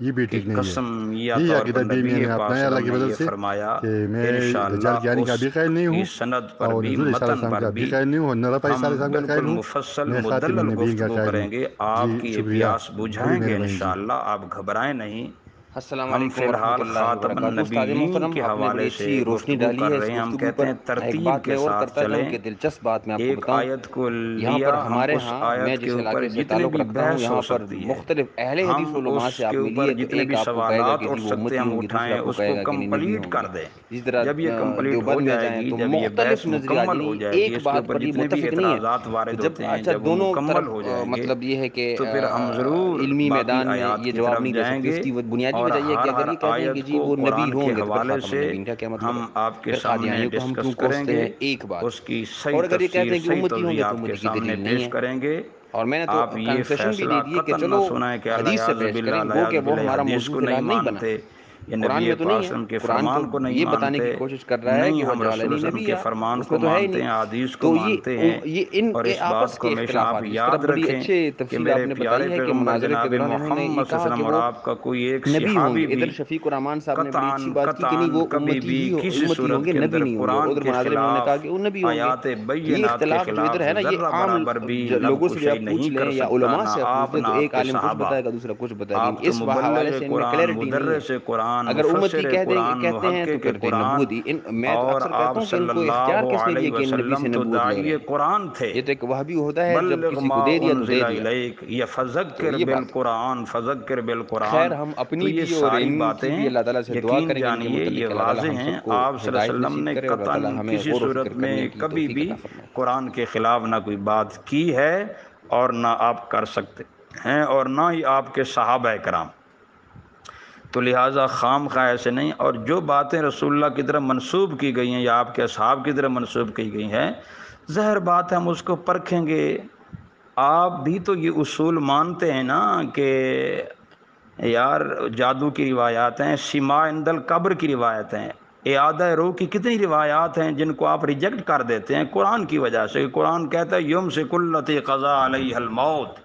یہ بھی کہ ٹھیک نہیں ہے. قسم یا یہی طور پر عقیدہ بھی میں نبی نے پاک اپنایا صلی اللہ اللہ علیہ کی وسلم نے مدد یہ سے فرمایا کہ میں انشاءاللہ دجال کے آنے کا اس بھی قائل نہیں کی ہوں سند پر اور بھی رسول صلی اللہ علیہ متن وسلم پر کا بھی بھی قائل نہیں ہوں اور نبی پاک صلی اللہ ہم علیہ وسلم کا قائل بالکل ہوں. مفصل میں خاتم مدلل النبیین کا گفتگو قائل ہوں. کریں گے. جی آپ کی یہ شکریہ، پیاس بڑی بجھائیں گے مہربانی جی. انشاءاللہ. آپ گھبرائیں نہیں. السلام ہم علیکم فی ورحمۃ الحال اللہ خاتم وبرکاتہ. استاد النبیین محترم، کے آپ نے بڑی حوالے سے اچھی روشنی گفتگو ڈالی کر ہے رہے اس ہیں. ہم گفتگو کہتے پر. ہیں ایک ترتیب بات کے میں اور ساتھ کرتا جاؤں چلیں. کہ دلچسپ بات میں آپ کو ایک بتاؤں. آیت کو یہاں پر لیا، ہم ہمارے اس ہاں، میں آیت کے جس اوپر علاقے سے جتنے تعلق بھی رکھتا ہوں، بحث ہو یہاں پر سکتی ہے مختلف اہل حدیث ہم علماء اس سے کے آپ اوپر ملیے تو جتنے ایک بھی آپ کو کہے گا سوالات کہ جی اٹھ وہ سکتے امتی ہیں ہم ہوں گے، دوسرا اٹھائیں. آپ کو اس کہے کو گا کہ نہیں نبی کمپلیٹ ہوں گے. کر دیں. جس طرح جب یہ کمپلیٹ ہو دیوبند میں جائے جائیں گی، تو جب یہ مختلف بحث نظریات، مکمل یعنی ہو جائے گی، ایک اس کے بات اوپر پر یہ جتنے بھی متفق نہیں ہے. اعتراضات تو وارد جب ہوتے ہیں، اچھا جب وہ دونوں مکمل طرف ہو جائیں گے مطلب یہ ہے کہ تو پھر ہم ضرور علمی باقی میدان میں آیات یہ کی جواب طرف نہیں دے جائیں سکتے. اس گے. کی بنیادی اور وجہ یہ ہے کہ ہر اگر یہ کہہ دیں کہ آیت جی کو وہ نبی قرآن کے ہوں گے تو پھر حوالے خاتم سے النبیین کا کیا مطلب ہم ہے؟ آپ کے پھر سامنے قادیانیوں کو ہم کیوں ڈسکس کریں کوستے گے. ہیں؟ ایک بات. اس کی صحیح اور اگر یہ کہتے تفسیر، ہیں کہ صحیح امتی ہوں توضیح گے تو آپ کے امتی کی سامنے دلیل نہیں پیش ہے. کریں گے. اور میں نے تو آپ یہ کنسیشن بھی فیصلہ دے دی کہ قطعا نہ چلو سنائیں کہ حدیث سے الیاذ پیش باللہ کریں، گو کہ الیاذ وہ باللہ ہمارا حدیث موضوع کو فی نہیں الحال نہیں بنا. مانتے یا قرآن نبی میں تو پاک نہیں صلی ہے. اللہ علیہ وسلم کے قرآن تو فرمان کو نہیں یہ بتانے کی مانتے. کوشش کر رہا ہے کہ نہیں، وہ ہم رسول جعلنی اللہ علیہ وسلم نبی کے ہے، فرمان اس کو میں تو ہے ہی مانتے نہیں. ہیں، حدیث کو تو مانتے ہیں. یہ ان اور کے اس بات آپس کو کے ہمیشہ آپ اختلافات، جس طرح یاد بڑی رکھیں اچھے کہ تفصیل آپ میرے نے پیارے بتائی ہے کہ پیغمبر مناظرے کے جناب دوران انہوں نے محمد یہ صلی اللہ کہا علیہ کہ وسلم اور وہ آپ کا کوئی ایک نبی ہوں گے. صحابی ادھر بھی شفیق الرحمان صاحب نے بڑی اچھی قطعاً بات کی کہ نہیں قطعاً وہ کبھی امتی بھی ہی کسی امتی ہوں صورت گے، کے نبی اندر نہیں ہوں گے. قرآن ادھر کے مناظرے میں انہوں نے کہا خلاف کہ وہ نبی ہوں گے. آیات یہ بینات کے اختلاف جو ادھر خلاف ہے نا، یہ ذرہ عام برابر بھی لب لوگوں سے بھی آپ کشائی پوچھ نہیں لیں کر یا سکتا، علماء نہ سے آپ پوچھ آپ لیں نہ تو آپ ایک کے عالم کچھ صحابہ. بتائے گا، دوسرا کچھ بتائے گا. آپ تو اس حوالے مبلغ سے ان میں قرآن، کلیئرٹی نہیں ہے. مدرس قرآن، اگر امتی مفسر قرآن، کہتے ہیں تو محقق پھر تو قرآن. نبوت ہی میں تو اور اکثر کہتا آپ ہوں کہ ان صلی کو اختیار اللہ کس نے دیا علیہ کہ ان نبی سے وسلم تو نبوت لے رہے داعی ہیں. قرآن تھے. یہ تو ایک وہابی ہوتا ہے جب بلغ کسی ما کو دے دیا تو انزل دے دیا. الیک، یہ تو فذکر یہ بات ہے. بالقرآن، فذکر بالقرآن. خیر، ہم تو اپنی یہ بھی اور ساری ان کی باتیں بھی اللہ تعالیٰ سے دعا یقین کریں گے ان کے جانیے یہ متعلق. اللہ تعالیٰ واضح ہم ہیں. سب کو آپ صلی اللہ ہدایت علیہ وسلم نصیب نے کرے اور اللہ تعالیٰ قطعاً ہمیں کسی غور و فکر صورت میں کرنے کی کبھی توفیق بھی عطا فرمائے. قرآن کے خلاف نہ کوئی بات کی ہے اور نہ آپ کر سکتے ہیں، اور نہ ہی آپ کے صحابہ کرام. تو لہٰذا خام خواہ ایسے نہیں. اور جو باتیں رسول اللہ کی طرف منسوب کی گئی ہیں یا آپ کے اصحاب کی طرف منسوب کی گئی ہیں، ظاہر بات ہے ہم اس کو پرکھیں گے. آپ بھی تو یہ اصول مانتے ہیں نا کہ یار جادو کی روایات ہیں، سما عند القبر کی روایت ہیں، اعادہ روح کی کتنی روایات ہیں جن کو آپ ریجیکٹ کر دیتے ہیں قرآن کی وجہ سے. قرآن کہتا ہے یمسک التی قضا علیہ الموت،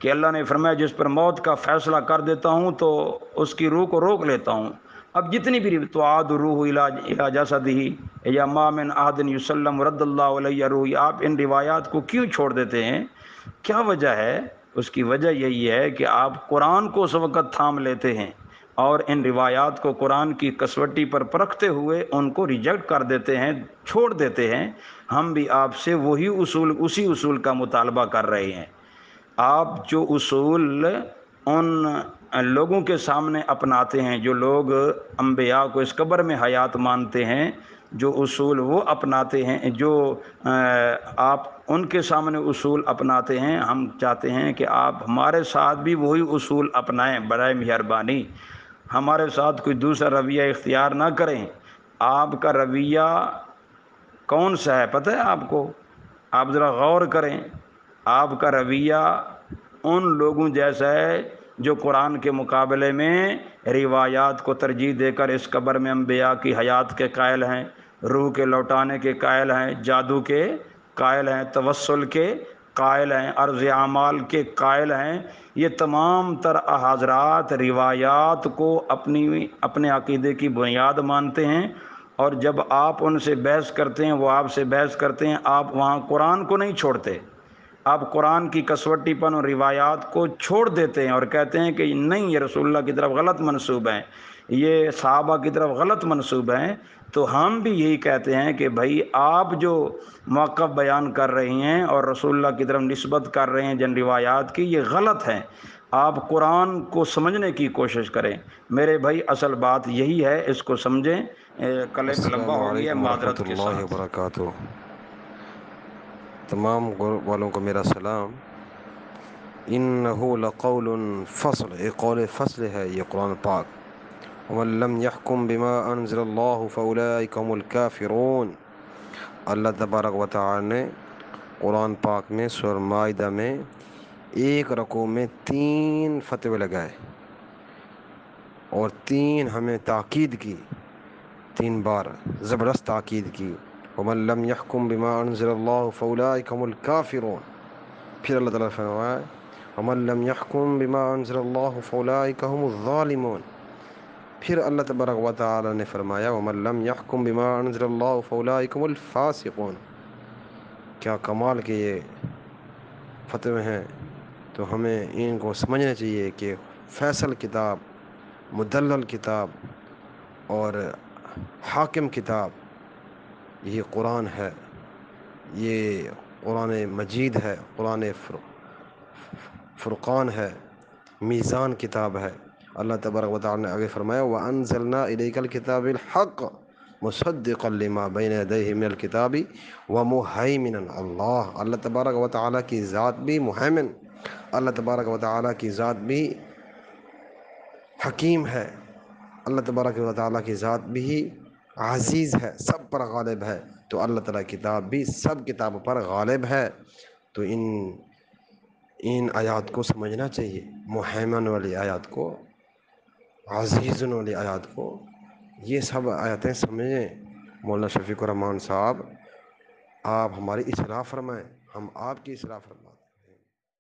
کہ اللہ نے فرمایا جس پر موت کا فیصلہ کر دیتا ہوں تو اس کی روح کو روک لیتا ہوں. اب جتنی بھی توعاد روح الی جسدہ یا ما من احد یسلم رد اللہ علیہ روح، آپ ان روایات کو کیوں چھوڑ دیتے ہیں؟ کیا وجہ ہے؟ اس کی وجہ یہی ہے کہ آپ قرآن کو اس وقت تھام لیتے ہیں اور ان روایات کو قرآن کی کسوٹی پر پرکھتے ہوئے ان کو ریجیکٹ کر دیتے ہیں، چھوڑ دیتے ہیں. ہم بھی آپ سے وہی اصول، اسی اصول کا مطالبہ کر رہے ہیں. آپ جو اصول ان لوگوں کے سامنے اپناتے ہیں، جو لوگ انبیاء کو اس قبر میں حیات مانتے ہیں، جو اصول وہ اپناتے ہیں، جو آپ ان کے سامنے اصول اپناتے ہیں، ہم چاہتے ہیں کہ آپ ہمارے ساتھ بھی وہی اصول اپنائیں برائے مہربانی. ہمارے ساتھ کوئی دوسرا رویہ اختیار نہ کریں. آپ کا رویہ کون سا ہے پتہ ہے آپ کو؟ آپ ذرا غور کریں. آپ کا رویہ ان لوگوں جیسا ہے جو قرآن کے مقابلے میں روایات کو ترجیح دے کر اس قبر میں انبیاء کی حیات کے قائل ہیں، روح کے لوٹانے کے قائل ہیں، جادو کے قائل ہیں، توسل کے قائل ہیں، عرض اعمال کے قائل ہیں. یہ تمام تر حضرات روایات کو اپنے عقیدے کی بنیاد مانتے ہیں، اور جب آپ ان سے بحث کرتے ہیں، وہ آپ سے بحث کرتے ہیں، آپ وہاں قرآن کو نہیں چھوڑتے. آپ قرآن کی کسوٹی پر اور روایات کو چھوڑ دیتے ہیں اور کہتے ہیں کہ نہیں، یہ رسول اللہ کی طرف غلط منسوب ہیں، یہ صحابہ کی طرف غلط منسوب ہیں. تو ہم بھی یہی کہتے ہیں کہ بھائی آپ جو موقف بیان کر رہے ہیں اور رسول اللہ کی طرف نسبت کر رہے ہیں جن روایات کی، یہ غلط ہیں. آپ قرآن کو سمجھنے کی کوشش کریں میرے بھائی. اصل بات یہی ہے، اس کو سمجھیں. کلپ لمبا السلام ہو گیا علیکم ورحمۃ معذرت کے اللہ ساتھ. وبرکاتہ. تمام گروپ والوں کو میرا سلام. انہ لقول فصل، ایک قول فصل ہے یہ قرآن پاک. ومن لم يحكم بما انزل اللہ فاولئک هم الکافرون. اللہ تبارک و تعالی نے قرآن پاک میں سورہ مائدہ میں ایک رکوع میں 3 فتوے لگائے اور 3 ہمیں تاکید کی، 3 بار زبردست تاکید کی. ومن لم يحكم بما انزل اللہ فاولئک هم الکافرون. پھر اللہ تعالیٰ نے فرمایا ومن لم يحكم بما انزل اللہ فاولئک هم الظالمون۔ پھر اللہ تبارک و تعالی نے فرمایا ومن لم يحكم بما انزل اللہ فاولئک هم الفاسقون۔ کیا کمال کے یہ فتوے ہیں، تو ہمیں ان کو سمجھنا چاہیے کہ فیصل کتاب، مدلل کتاب اور حاکم کتاب یہ قرآن ہے، یہ قرآن مجید ہے، قرآن فرقان ہے، میزان کتاب ہے۔ اللہ تبارک و تعالی نے آگے فرمایا وَأَنزَلْنَا إِلَيْكَ الْكِتَابَ الْحَقَّ مُصَدِّقًا لِمَا بَيْنَ يَدَيْهِ مِنَ الْكِتَابِ وَمُهَيْمِنًا۔ اللہ تبارک و تعالی کی ذات بھی مہیمن، اللہ تبارک و تعالی کی ذات بھی حکیم ہے، اللہ تبارک و تعالی کی ذات بھی عزیز ہے، سب پر غالب ہے، تو اللہ تعالی کی کتاب بھی سب کتابوں پر غالب ہے۔ تو ان آیات کو سمجھنا چاہیے، مہیمن والی آیات کو، عزیز والی آیات کو، یہ سب آیتیں سمجھیں۔ مولانا شفیق الرحمان صاحب، آپ ہماری اصلاح فرمائیں، ہم آپ کی اصلاح فرمائیں۔